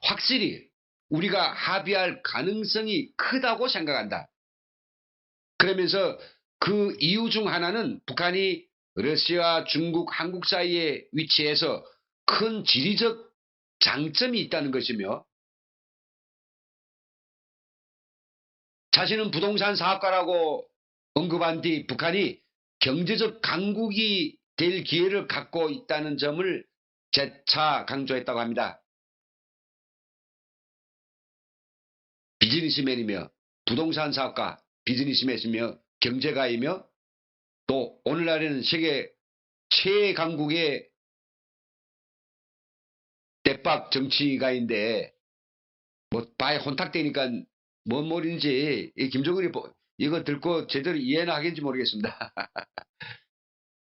확실히 우리가 합의할 가능성이 크다고 생각한다. 그러면서 그 이유 중 하나는 북한이 러시아, 중국, 한국 사이에 위치해서 큰 지리적 장점이 있다는 것이며 자신은 부동산 사업가라고 언급한 뒤 북한이 경제적 강국이 될 기회를 갖고 있다는 점을 재차 강조했다고 합니다. 비즈니스맨이며 부동산 사업가, 비즈니스맨이며 경제가이며 또 오늘날에는 세계 최강국의 대박 정치가인데 뭐 바에 혼탁되니까 뭔 말인지 김정은이 이거 듣고 제대로 이해나 하겠는지 모르겠습니다.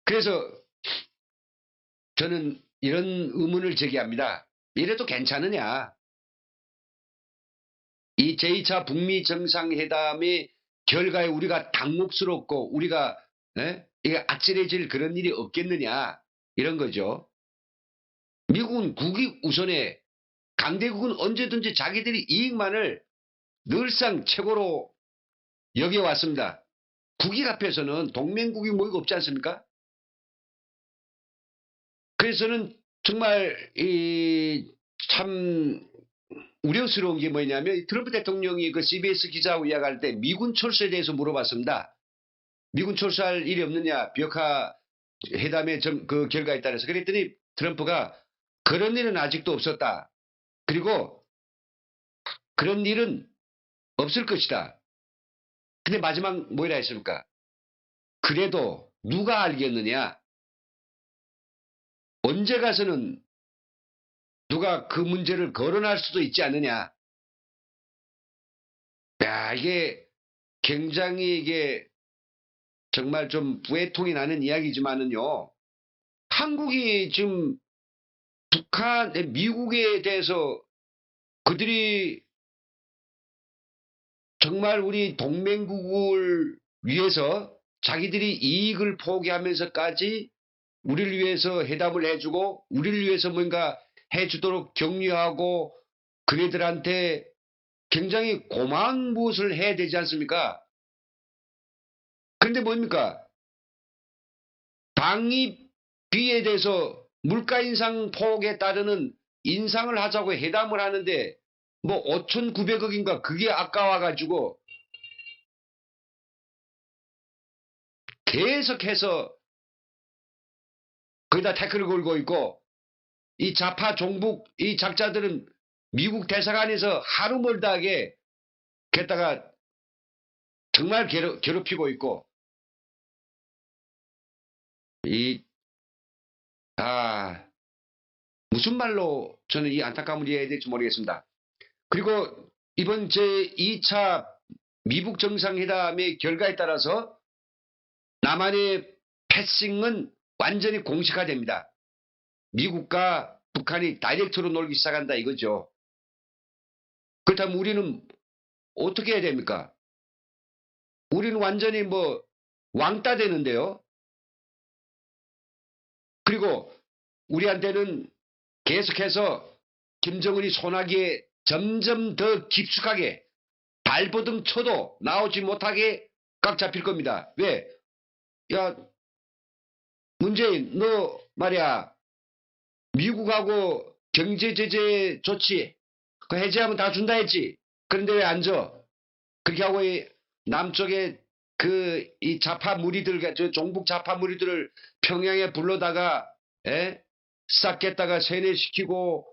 그래서 저는 이런 의문을 제기합니다. 이래도 괜찮으냐? 이 제2차 북미 정상회담의 결과에 우리가 당혹스럽고 우리가 이게 아찔해질 그런 일이 없겠느냐? 이런 거죠. 미국은 국익 우선에 강대국은 언제든지 자기들이 이익만을 늘상 최고로 여겨왔습니다. 국익 앞에서는 동맹국이 뭐가 없지 않습니까? 그래서는 정말 참 우려스러운 게 뭐냐면 트럼프 대통령이 그 CBS 기자하고 이야기할 때 미군 철수에 대해서 물어봤습니다. 미군 철수할 일이 없느냐, 비핵화 회담의 그 결과에 따라서. 그랬더니 트럼프가 그런 일은 아직도 없었다. 그리고 그런 일은 없을 것이다. 근데 마지막 뭐라 했습니까? 그래도 누가 알겠느냐? 언제 가서는 누가 그 문제를 거론할 수도 있지 않느냐? 야, 이게 굉장히 이게 정말 좀 부해통이 나는 이야기지만은요. 한국이 지금 미국에 대해서 그들이 정말 우리 동맹국을 위해서 자기들이 이익을 포기하면서까지 우리를 위해서 회담을 해주고 우리를 위해서 뭔가 해주도록 격려하고 그네들한테 굉장히 고마운 무엇을 해야 되지 않습니까? 그런데 뭡니까? 방위비에 대해서 물가 인상 폭에 따르는 인상을 하자고 회담을 하는데 뭐 5,900억인가 그게 아까워가지고 계속해서 거기다 태클을 걸고 있고 이 좌파 종북 이 작자들은 미국 대사관에서 하루 멀다하게 게다가 정말 괴롭히고 있고 무슨 말로 저는 이 안타까움을 이해해야 될지 모르겠습니다. 그리고 이번 제2차 미국 정상회담의 결과에 따라서 남한의 패싱은 완전히 공식화됩니다. 미국과 북한이 다이렉트로 놀기 시작한다 이거죠. 그렇다면 우리는 어떻게 해야 됩니까? 우리는 완전히 뭐 왕따 되는데요. 그리고 우리한테는 계속해서 김정은이 소나기에 점점 더 깊숙하게 발버둥 쳐도 나오지 못하게 꽉 잡힐 겁니다. 왜? 야, 문재인, 너 말이야, 미국하고 경제 제재 조치, 그 해제하면 다 준다 했지. 그런데 왜 안 줘? 그렇게 하고 남쪽에 이 좌파 무리들, 저 종북 좌파 무리들을 평양에 불러다가, 싹 깼다가 세뇌시키고,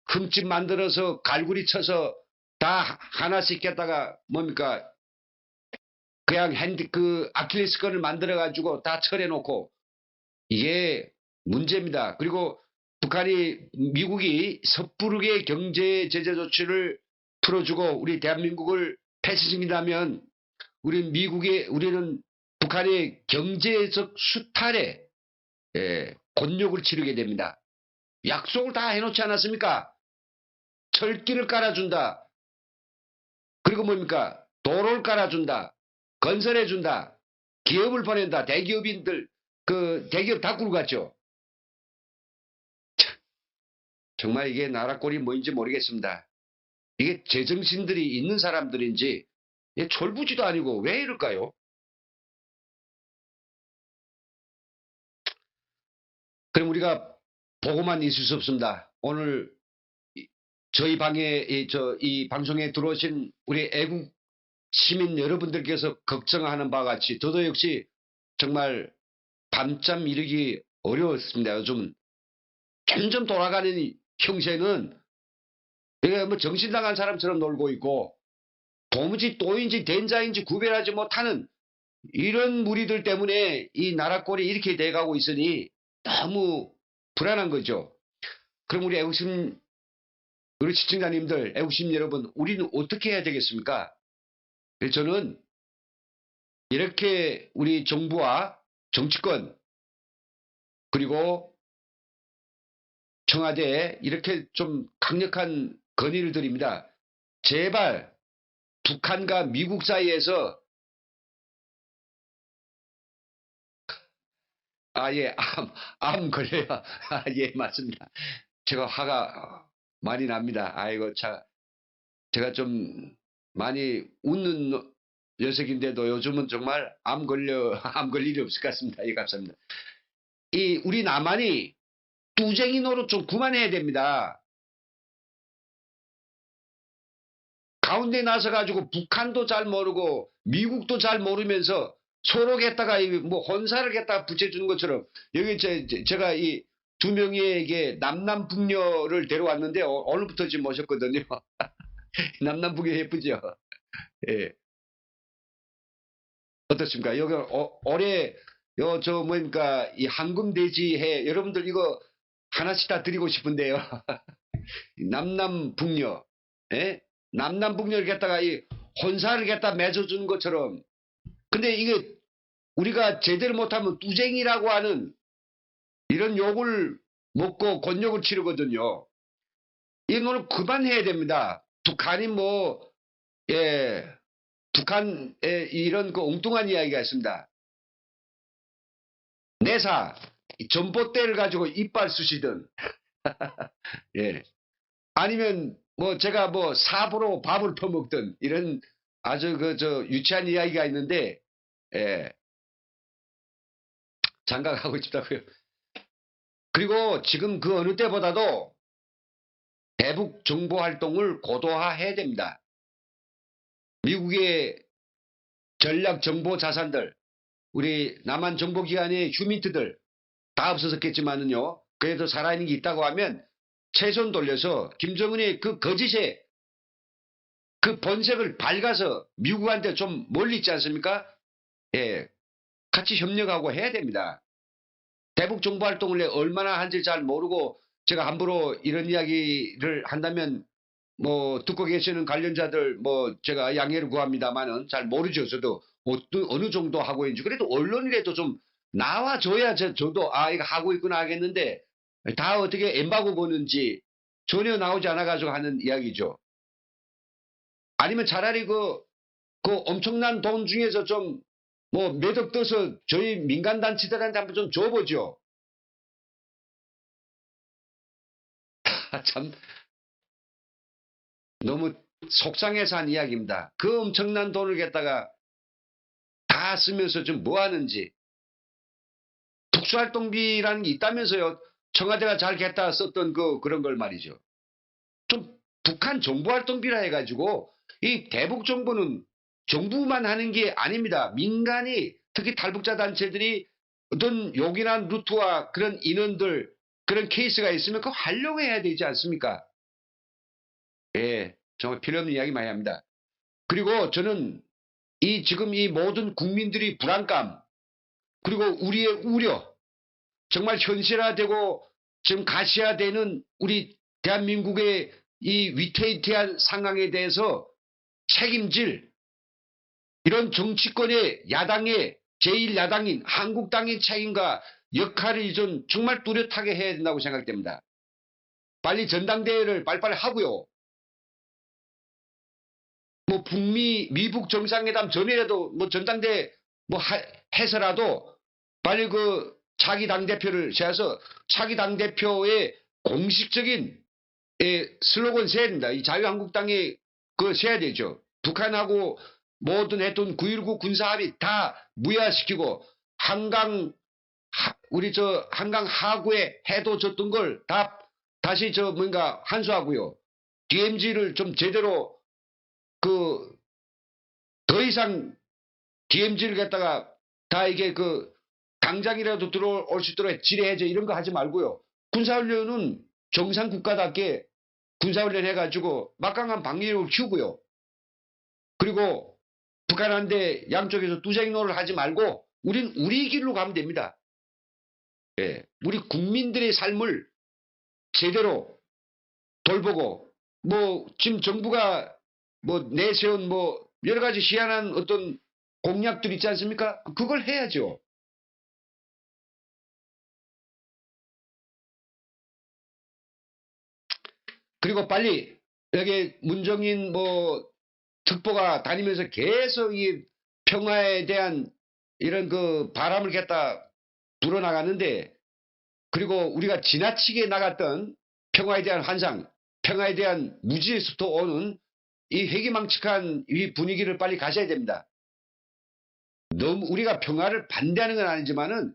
흠집 만들어서 갈구리 쳐서 다 하나씩 깼다가 뭡니까? 그냥 아킬레스건을 만들어가지고 다 철해놓고 이게 문제입니다. 그리고 미국이 섣부르게 경제 제재 조치를 풀어주고 우리 대한민국을 패시즘이라면 우리는 북한의 경제적 수탈에 곤욕을 치르게 됩니다. 약속을 다 해놓지 않았습니까? 철길을 깔아준다. 그리고 뭡니까? 도로를 깔아준다. 건설해준다. 기업을 보낸다. 대기업인들, 대기업 다 꿀 같죠? 정말 이게 나라 꼴이 뭐인지 모르겠습니다. 이게 제정신들이 있는 사람들인지, 졸부지도 아니고 왜 이럴까요? 그럼 우리가 보고만 있을 수 없습니다. 오늘 저희 이 방송에 들어오신 우리 애국 시민 여러분들께서 걱정하는 바와 같이 저도 역시 정말 밤잠 이루기 어려웠습니다. 요즘 점점 돌아가는 형세는 내가 뭐 정신 나간 사람처럼 놀고 있고 도무지 또인지 된자인지 구별하지 못하는 이런 무리들 때문에 이 나라 꼴이 이렇게 돼가고 있으니 너무 불안한 거죠. 그럼 우리 시청자님들, 애국심 여러분, 우리는 어떻게 해야 되겠습니까? 저는 이렇게 우리 정부와 정치권 그리고 청와대에 이렇게 좀 강력한 건의를 드립니다. 제발 북한과 미국 사이에서 예, 암 걸려요. 예, 맞습니다. 제가 화가 많이 납니다. 아이고, 제가 좀 많이 웃는 녀석인데도 요즘은 정말 암 걸 일이 없을 것 같습니다. 예, 감사합니다. 우리 남한이 뚜쟁이 노릇 좀 그만해야 됩니다. 가운데 나서가지고 북한도 잘 모르고 미국도 잘 모르면서 서로 갖다가 뭐 혼사를 갖다가 붙여주는 것처럼 여기 제가 이 두 명에게 남남북녀를 데려왔는데 오늘부터 지금 모셨거든요. 남남북녀 예쁘죠? 예. 어떻습니까? 여기 올해 저 뭡니까 이 황금돼지해 여러분들 이거 하나씩 다 드리고 싶은데요. 남남북녀, 예? 남남북녀를 갖다가 이 혼사를 갖다 맺어주는 것처럼. 근데 이게 우리가 제대로 못하면 뚜쟁이라고 하는 이런 욕을 먹고 곤욕을 치르거든요. 이 노를 그만해야 됩니다. 북한이 뭐, 예, 북한에 이런 그 엉뚱한 이야기가 있습니다. 내사, 전봇대를 가지고 이빨 쑤시든, 예. 아니면 뭐 제가 뭐 삽으로 밥을 퍼먹든 이런 아주 유치한 이야기가 있는데, 예, 장가가고 싶다고요. 그리고 지금 그 어느 때보다도 대북 정보 활동을 고도화해야 됩니다. 미국의 전략 정보 자산들, 우리 남한 정보기관의 휴민트들 다 없어졌겠지만은요. 그래도 살아있는 게 있다고 하면 최선 돌려서 김정은의 그 거짓의 그 본색을 밝아서 미국한테 좀 멀리 있지 않습니까? 예, 같이 협력하고 해야 됩니다. 대북 정보 활동을 얼마나 한지 잘 모르고 제가 함부로 이런 이야기를 한다면 뭐 듣고 계시는 관련자들 뭐 제가 양해를 구합니다만은 잘 모르죠. 저도 어느 정도 하고 있는지. 그래도 언론이라도 좀 나와줘야 저도 이거 하고 있구나 하겠는데 다 어떻게 엠바고 보는지 전혀 나오지 않아 가지고 하는 이야기죠. 아니면 차라리 그 엄청난 돈 중에서 좀 뭐 몇 억 떠서 저희 민간단체들한테 한번 좀 줘보죠. 참 너무 속상해서 한 이야기입니다. 그 엄청난 돈을 갖다가 다 쓰면서 좀 뭐 하는지. 특수활동비라는 게 있다면서요. 청와대가 잘 갖다 썼던 그런 걸 말이죠. 좀 북한 정보활동비라 해가지고 이 대북 정보는 정부만 하는 게 아닙니다. 민간이 특히 탈북자 단체들이 어떤 요긴한 루트와 그런 인원들 그런 케이스가 있으면 그거 활용해야 되지 않습니까? 예, 정말 필요 없는 이야기 많이 합니다. 그리고 저는 지금 이 모든 국민들이 불안감 그리고 우리의 우려 정말 현실화되고 지금 가시화되는 우리 대한민국의 이 위태위태한 상황에 대해서 책임질 이런 정치권의 야당의 제1야당인 한국당의 책임과 역할을 좀 정말 뚜렷하게 해야 된다고 생각됩니다. 빨리 전당대회를 빨리빨리 하고요. 뭐 북미 미북 정상회담 전이라도 뭐 전당대회 뭐 해서라도 빨리 차기 당대표를 세워서 차기 당대표의 공식적인 슬로건 세야 됩니다. 이 자유한국당이 세야 되죠. 북한하고 모든 했던 9.19 군사합의 다 무효화시키고 우리 한강 하구에 해도 줬던 걸 다시 뭔가 환수하고요. DMZ를 좀 제대로 더 이상 DMZ를 갖다가 다 이게 당장이라도 들어올 수 있도록 지뢰해제 이런 거 하지 말고요. 군사훈련은 정상 국가답게 군사훈련 해가지고 막강한 방위력을 키우고요. 그리고 북한한테 양쪽에서 뚜쟁이 노릇을 하지 말고 우린 우리 길로 가면 됩니다. 예, 우리 국민들의 삶을 제대로 돌보고 뭐 지금 정부가 뭐 내세운 뭐 여러 가지 희한한 어떤 공약들 있지 않습니까? 그걸 해야죠. 그리고 빨리 여기 문정인 뭐 특보가 다니면서 계속 이 평화에 대한 이런 바람을 갖다 불어나가는데, 그리고 우리가 지나치게 나갔던 평화에 대한 환상, 평화에 대한 무지에서부터 오는 이 회기망측한 이 분위기를 빨리 가셔야 됩니다. 너무 우리가 평화를 반대하는 건 아니지만은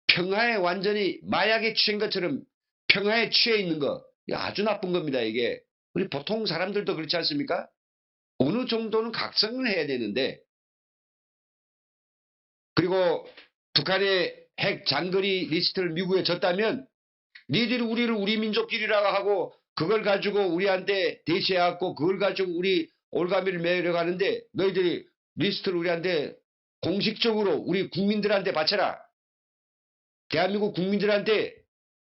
평화에 완전히 마약에 취한 것처럼 평화에 취해 있는 거, 아주 나쁜 겁니다, 이게. 우리 보통 사람들도 그렇지 않습니까? 어느 정도는 각성을 해야 되는데, 그리고 북한의 핵 장거리 리스트를 미국에 줬다면 니들이 우리를 우리 민족끼리라고 하고 그걸 가지고 우리한테 대시해갖고 그걸 가지고 우리 올가미를 매려가는데, 너희들이 리스트를 우리한테 공식적으로 우리 국민들한테 바쳐라. 대한민국 국민들한테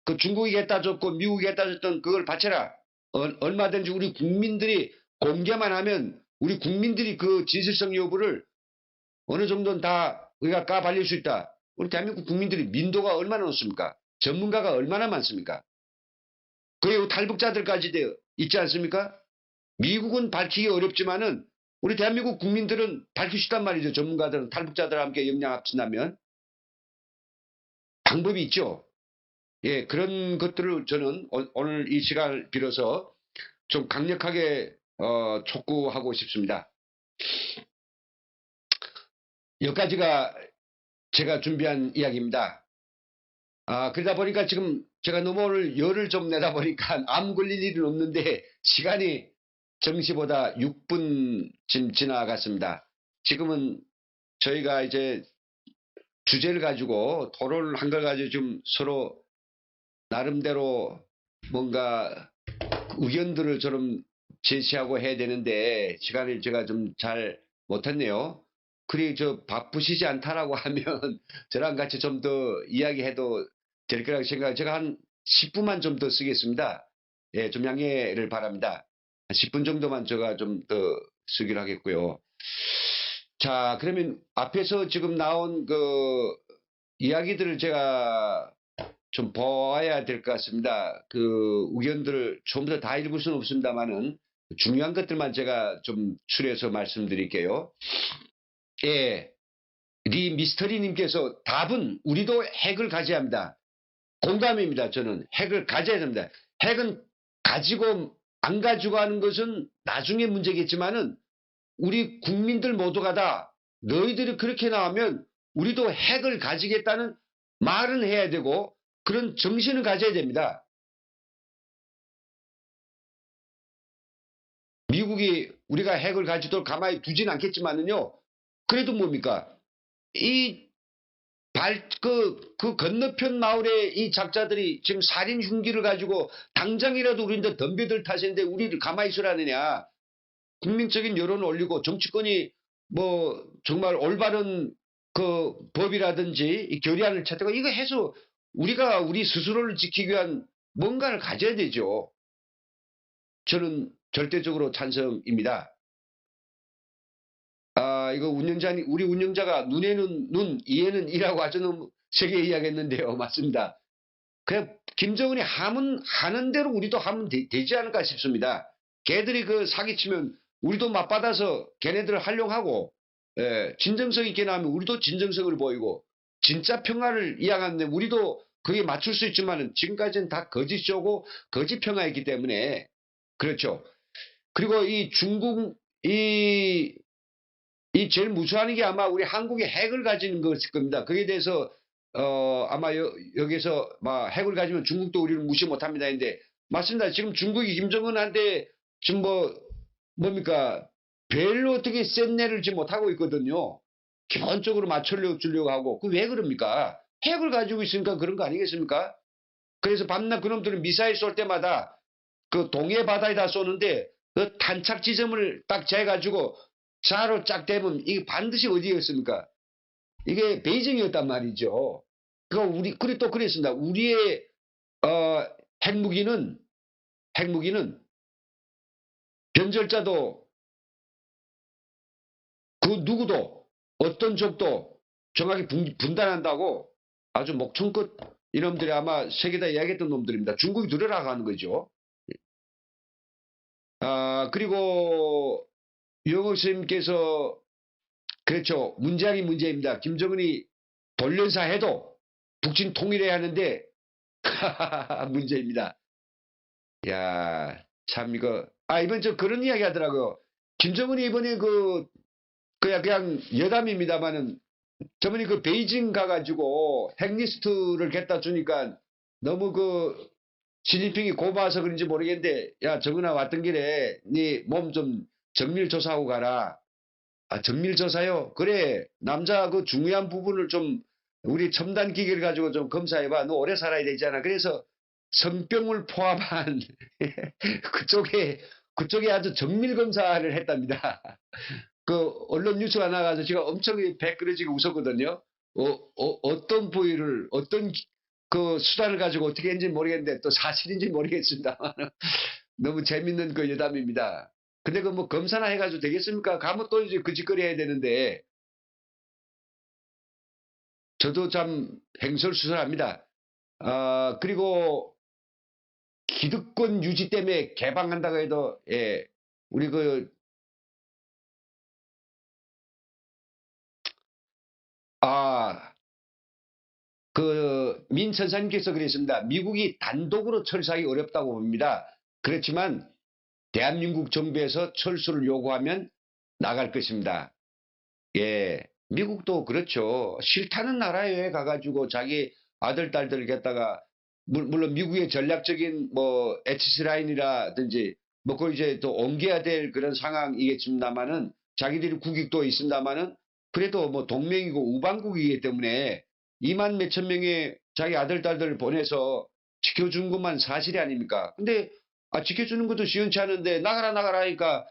그 중국이 갖다 줬고 미국이 갖다 줬던 그걸 바쳐라. 얼마든지 우리 국민들이 공개만 하면 우리 국민들이 그 진실성 여부를 어느 정도는 다 우리가 까발릴 수 있다. 우리 대한민국 국민들이 민도가 얼마나 높습니까? 전문가가 얼마나 많습니까? 그리고 탈북자들까지 있지 않습니까? 미국은 밝히기 어렵지만은 우리 대한민국 국민들은 밝힐 수 있단 말이죠. 전문가들은 탈북자들과 함께 역량 합친다면. 방법이 있죠. 예, 그런 것들을 저는 오늘 이 시간을 빌어서 좀 강력하게 촉구하고 싶습니다. 여기까지가 제가 준비한 이야기입니다. 그러다 보니까 지금 제가 너무 오늘 열을 좀 내다 보니까 암 걸릴 일은 없는데 시간이 정시보다 6분쯤 지나갔습니다. 지금은 저희가 이제 주제를 가지고 토론을 한 걸 가지고 좀 서로 나름대로 뭔가 의견들을 좀 제시하고 해야 되는데 시간을 제가 좀 잘 못했네요. 그리 저 바쁘시지 않다라고 하면 저랑 같이 좀 더 이야기해도 될 거라고 생각해요. 제가 한 10분만 좀 더 쓰겠습니다. 예, 좀 양해를 바랍니다. 한 10분 정도만 제가 좀 더 쓰기로 하겠고요. 자, 그러면 앞에서 지금 나온 그 이야기들을 제가 좀 보아야 될 것 같습니다. 그 의견들을 전부 다 읽을 수는 없습니다만은 중요한 것들만 제가 좀 추려서 말씀드릴게요. 예, 리 미스터리님께서 답은 우리도 핵을 가져야 합니다. 공감입니다. 저는 핵을 가져야 됩니다. 핵은 가지고 안 가지고 하는 것은 나중에 문제겠지만은 우리 국민들 모두가 다 너희들이 그렇게 나오면 우리도 핵을 가지겠다는 말은 해야 되고 그런 정신을 가져야 됩니다. 미국이 우리가 핵을 가지도록 가만히 두진 않겠지만은요. 그래도 뭡니까? 그 건너편 마을의 이 작자들이 지금 살인 흉기를 가지고 당장이라도 우리한테 덤벼들 타시는데 우리를 가만히 있으라느냐. 국민적인 여론을 올리고 정치권이 뭐 정말 올바른 그 법이라든지 이 결의안을 찾다가 이거 해서 우리가 우리 스스로를 지키기 위한 뭔가를 가져야 되죠. 저는 절대적으로 찬성입니다. 이거 우리 운영자가 눈에는 눈, 이에는 이라고 아주 너무 세게 이야기했는데요. 맞습니다. 그냥 김정은이 하는 대로 우리도 하면 되지 않을까 싶습니다. 걔들이 그 사기치면 우리도 맞받아서 걔네들을 활용하고, 진정성 있게 나오면 우리도 진정성을 보이고, 진짜 평화를 이야기하는데 우리도 그게 맞출 수 있지만은 지금까지는 다 거짓이고 거짓 평화이기 때문에, 그렇죠. 그리고 이 중국, 이 제일 무서워하는 게 아마 우리 한국의 핵을 가지는 것일 겁니다. 그에 대해서 아마 여기서 막 핵을 가지면 중국도 우리를 무시 못합니다. 근데 맞습니다. 지금 중국이 김정은한테 지금 뭡니까 별로 어떻게 센 내를 지금 못하고 있거든요. 기본적으로 맞추려고 하고 그 왜 그럽니까? 핵을 가지고 있으니까 그런 거 아니겠습니까? 그래서 밤낮 그놈들은 미사일 쏠 때마다 그 동해 바다에다 쏘는데 그 탄착 지점을 딱 재가지고 자로 쫙 대면 이게 반드시 어디였습니까? 이게 베이징이었단 말이죠. 그리고 또 그랬습니다. 우리의 핵무기는 변절자도 그 누구도 어떤 적도 정확히 분단한다고 아주 목청껏 이놈들이 아마 세계다 이야기했던 놈들입니다. 중국이 들으라고 하는 거죠. 그리고 유영옥 선생님께서 그렇죠. 문제 아닌 문제입니다. 김정은이 돌연사 해도 북진 통일해야 하는데 문제입니다. 야, 참 이거 이번 저 그런 이야기 하더라고요. 김정은이 이번에 그냥 여담입니다만은 저번에 그 베이징 가가지고 핵리스트를 갖다 주니까 너무 시진핑이 고마워서 그런지 모르겠는데, 야, 정은아, 왔던 길에 네 몸 좀 정밀 조사하고 가라. 정밀 조사요? 그래, 남자 그 중요한 부분을 좀 우리 첨단 기계를 가지고 좀 검사해봐. 너 오래 살아야 되잖아. 그래서 성병을 포함한 그쪽에 아주 정밀 검사를 했답니다. 언론 뉴스가 나가서 제가 엄청 배끄러지게 웃었거든요. 어떤 부위를, 어떤 그 수단을 가지고 어떻게 했는지 모르겠는데, 또 사실인지 모르겠습니다만, 너무 재밌는 그 여담입니다. 근데 뭐 검사나 해가지고 되겠습니까? 가면 또 이제 그 짓거리 해야 되는데, 저도 참 횡설수설합니다. 그리고 기득권 유지 때문에 개방한다고 해도, 예, 우리 민 천사님께서 그랬습니다. 미국이 단독으로 철수하기 어렵다고 봅니다. 그렇지만 대한민국 정부에서 철수를 요구하면 나갈 것입니다. 예, 미국도 그렇죠. 싫다는 나라에 가가지고 자기 아들, 딸들을 갖다가, 물론 미국의 전략적인 뭐 H라인이라든지 뭐 그걸 이제 또 옮겨야 될 그런 상황이겠습니다만은, 자기들이 국익도 있습니다만은, 그래도 뭐 동맹이고 우방국이기 때문에 2만 몇천 명의 자기 아들, 딸들을 보내서 지켜준 것만 사실이 아닙니까? 근데 지켜주는 것도 시원치 않은데 나가라 하니까,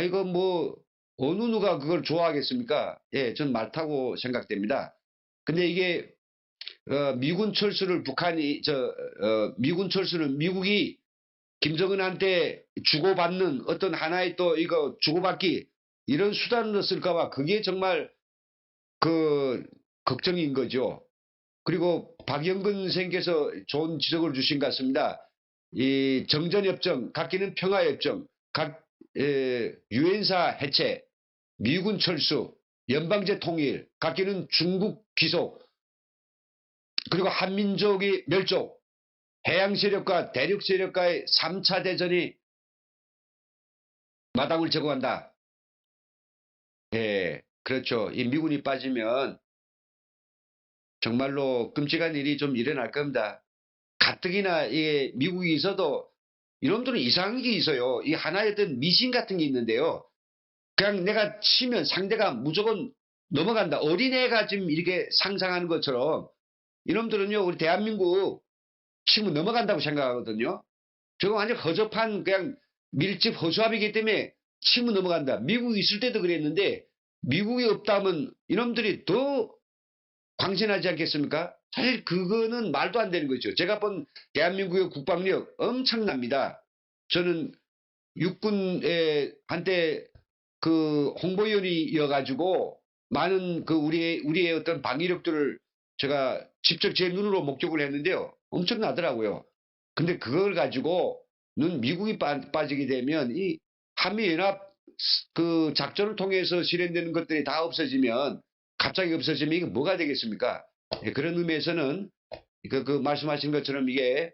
이거 뭐 어느 누가 그걸 좋아하겠습니까? 예, 전 맞다고 생각됩니다. 근데 이게 미군 철수를 미군 철수는 미국이 김정은한테 주고받는 어떤 하나의 또 이거 주고받기 이런 수단으로 쓸까봐 그게 정말 걱정인 거죠. 그리고 박영근 선생께서 좋은 지적을 주신 것 같습니다. 이 정전협정, 각기는 평화협정, 유엔사 해체, 미군 철수, 연방제 통일, 각기는 중국 귀속, 그리고 한민족의 멸종, 해양 세력과 대륙 세력과의 3차 대전이 마당을 제공한다. 예, 그렇죠. 이 미군이 빠지면 정말로 끔찍한 일이 좀 일어날 겁니다. 가뜩이나 이게 미국이 있어도 이놈들은 이상한 게 있어요. 이 하나의 어떤 미신 같은 게 있는데요. 그냥 내가 치면 상대가 무조건 넘어간다. 어린애가 지금 이렇게 상상하는 것처럼 이놈들은요, 우리 대한민국 치면 넘어간다고 생각하거든요. 저거 완전 허접한 그냥 밀집 허수아비이기 때문에 치면 넘어간다. 미국이 있을 때도 그랬는데 미국이 없다면 이놈들이 더 광신하지 않겠습니까? 사실 그거는 말도 안 되는 거죠. 제가 본 대한민국의 국방력 엄청납니다. 저는 육군에 한때 홍보위원이어가지고 많은 우리의 어떤 방위력들을 제가 직접 제 눈으로 목격을 했는데요. 엄청나더라고요. 근데 그걸 가지고는 미국이 빠지게 되면 이 한미연합 작전을 통해서 실현되는 것들이 다 없어지면, 갑자기 없어지면 이게 뭐가 되겠습니까? 예, 그런 의미에서는 말씀하신 것처럼 이게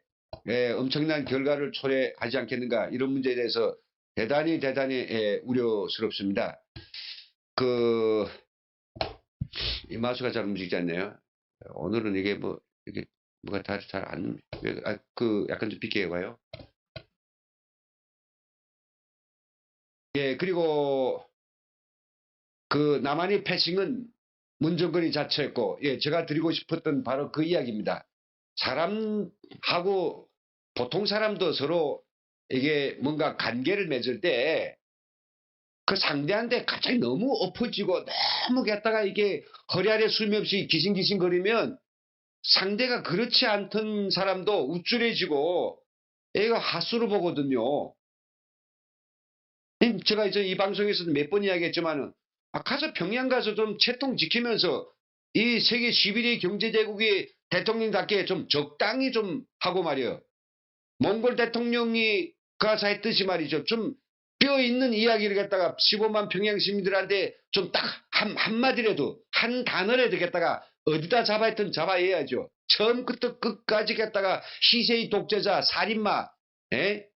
엄청난 결과를 초래하지 않겠는가, 이런 문제에 대해서 대단히 우려스럽습니다. 이 마우스가 잘 움직이지 않네요. 오늘은 이게 이게 뭐가 잘 안, 약간 좀 비켜봐요. 예, 그리고 남한의 패싱은 문정권이 자처했고, 예, 제가 드리고 싶었던 바로 그 이야기입니다. 사람하고 보통 사람도 서로 이게 뭔가 관계를 맺을 때 그 상대한테 갑자기 너무 엎어지고 너무 갖다가 이게 허리 아래 숨이 없이 기싱기싱 거리면 상대가 그렇지 않던 사람도 우쭐해지고 애가 하수로 보거든요. 제가 이제 이 방송에서도 몇 번 이야기했지만은, 가서 평양 가서 좀 채통 지키면서 이 세계 11위 경제대국의 대통령답게 좀 적당히 좀 하고 말이요. 몽골 대통령이 가서 했듯이 말이죠. 좀 뼈 있는 이야기를 갖다가 15만 평양 시민들한테 좀 딱 한마디라도, 한 단어라도 갖다가 어디다 잡아야죠. 처음부터 끝까지 갖다가 시세의 독재자, 살인마,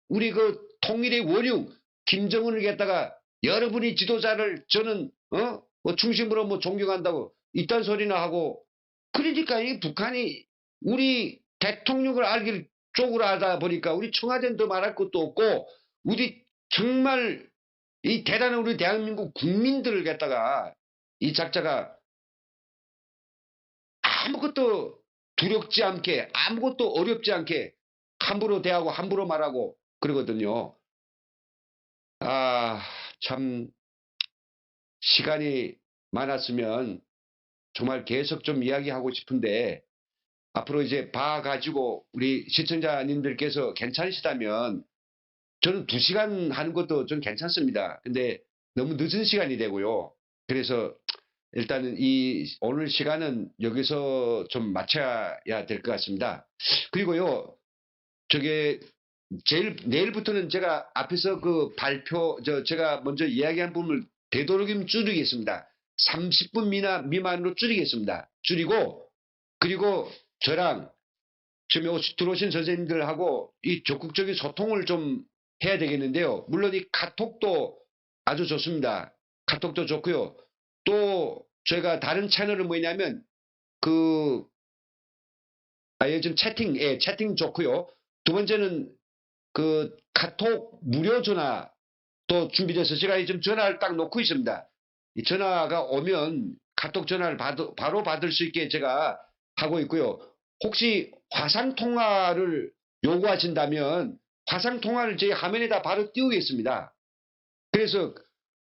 우리 그 통일의 원흉 김정은을 갖다가 여러분이 지도자를 저는 뭐 중심으로 뭐 존경한다고 이딴 소리나 하고, 그러니까 이 북한이 우리 대통령을 알기를 쪽으로 하다 보니까 우리 청와대는 더 말할 것도 없고, 우리 정말 이 대단한 우리 대한민국 국민들을 갖다가 이 작자가 아무것도 두렵지 않게, 아무것도 어렵지 않게 함부로 대하고 함부로 말하고 그러거든요. 참 시간이 많았으면 정말 계속 좀 이야기하고 싶은데, 앞으로 이제 봐가지고 우리 시청자님들께서 괜찮으시다면 저는 2시간 하는 것도 좀 괜찮습니다. 근데 너무 늦은 시간이 되고요. 그래서 일단은 오늘 시간은 여기서 좀 마쳐야 될 것 같습니다. 그리고요, 내일부터는 제가 앞에서 그 제가 먼저 이야기한 부분을 되도록이면 줄이겠습니다. 30분 미만으로 줄이겠습니다. 그리고 저랑 지금 들어오신 선생님들하고 이 적극적인 소통을 좀 해야 되겠는데요. 물론 이 카톡도 아주 좋습니다. 카톡도 좋고요. 또 저희가 다른 채널은 뭐냐면 요즘 채팅 좋고요. 두 번째는 그 카톡 무료 전화 또 준비돼서 제가 지금 전화를 딱 놓고 있습니다. 이 전화가 오면 카톡 전화를 바로 받을 수 있게 제가 하고 있고요. 혹시 화상 통화를 요구하신다면 화상 통화를 제 화면에다 바로 띄우겠습니다. 그래서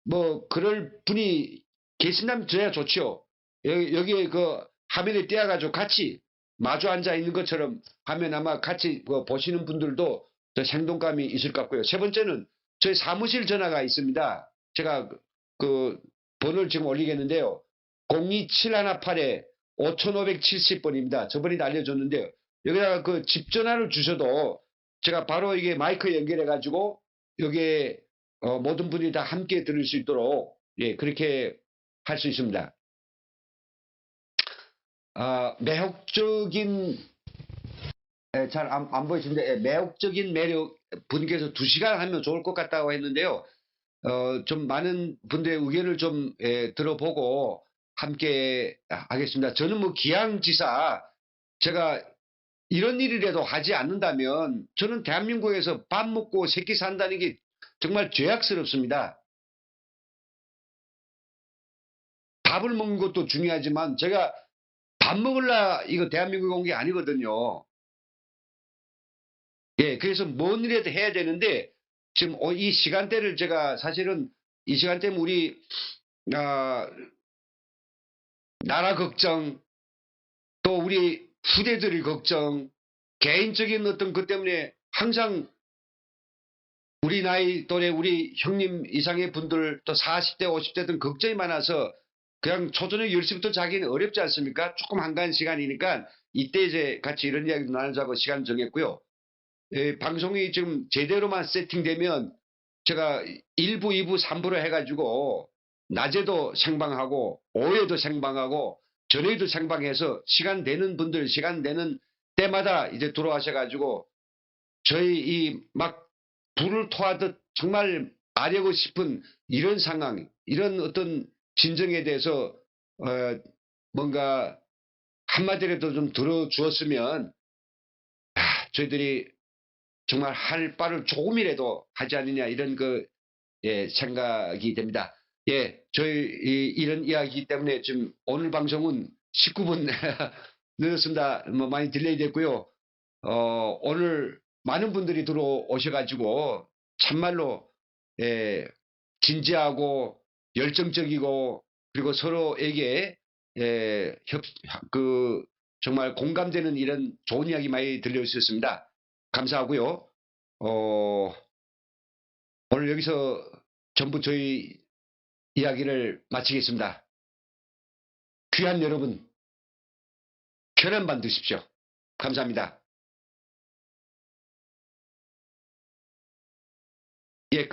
뭐 그럴 분이 계신다면 저야 좋죠. 여기에 그 화면에 띄워가지고 같이 마주 앉아 있는 것처럼 하면 아마 같이 보시는 분들도 생동감이 있을 것 같고요. 세 번째는 저희 사무실 전화가 있습니다. 제가 그 번호를 지금 올리겠는데요. 02718-5570번입니다. 저번에 알려줬는데요. 여기다가 그 집 전화를 주셔도 제가 바로 이게 마이크 연결해 가지고 여기에 모든 분이 다 함께 들을 수 있도록 그렇게 할 수 있습니다. 매혹적인 잘 안 보이시는데 매혹적인 매력 분께서 2시간 하면 좋을 것 같다고 했는데요. 좀 많은 분들의 의견을 좀 들어보고 함께 하겠습니다. 저는 뭐 기양지사 제가 이런 일이라도 하지 않는다면 저는 대한민국에서 밥 먹고 새끼 산다는 게 정말 죄악스럽습니다. 밥을 먹는 것도 중요하지만 제가 밥 먹을라 이거 대한민국에 온 게 아니거든요. 그래서 뭔 일이라도 해야 되는데 지금 이 시간대를 제가 사실은 이 시간대면 우리 나라 걱정, 또 우리 후대들의 걱정, 개인적인 어떤 것 때문에 항상 우리 나이 또래 우리 형님 이상의 분들 또 40대 50대든 걱정이 많아서 그냥 초저녁 10시부터 자기는 어렵지 않습니까? 조금 한가한 시간이니까 이때 이제 같이 이런 이야기도 나누자고 시간 정했고요. 방송이 지금 제대로만 세팅되면 제가 1부, 2부, 3부로 해가지고 낮에도 생방하고 오후에도 생방하고 저녁에도 생방해서 시간 되는 분들 시간 되는 때마다 이제 들어와셔가지고 저희 이 막 불을 토하듯 정말 알고 싶은 이런 상황, 이런 어떤 진정에 대해서 뭔가 한마디라도 좀 들어주었으면 저희들이 정말 할 바를 조금이라도 하지 않느냐 이런 생각이 됩니다. 저희 이런 이야기 때문에 지금 오늘 방송은 19분 늦었습니다. 뭐 많이 딜레이 됐고요. 오늘 많은 분들이 들어오셔가지고 참말로 진지하고 열정적이고 그리고 서로에게 정말 공감되는 이런 좋은 이야기 많이 들려주셨습니다. 감사하고요. 오늘 여기서 전부 저희 이야기를 마치겠습니다. 귀한 여러분, 편한 밤 되십시오. 감사합니다. 끝.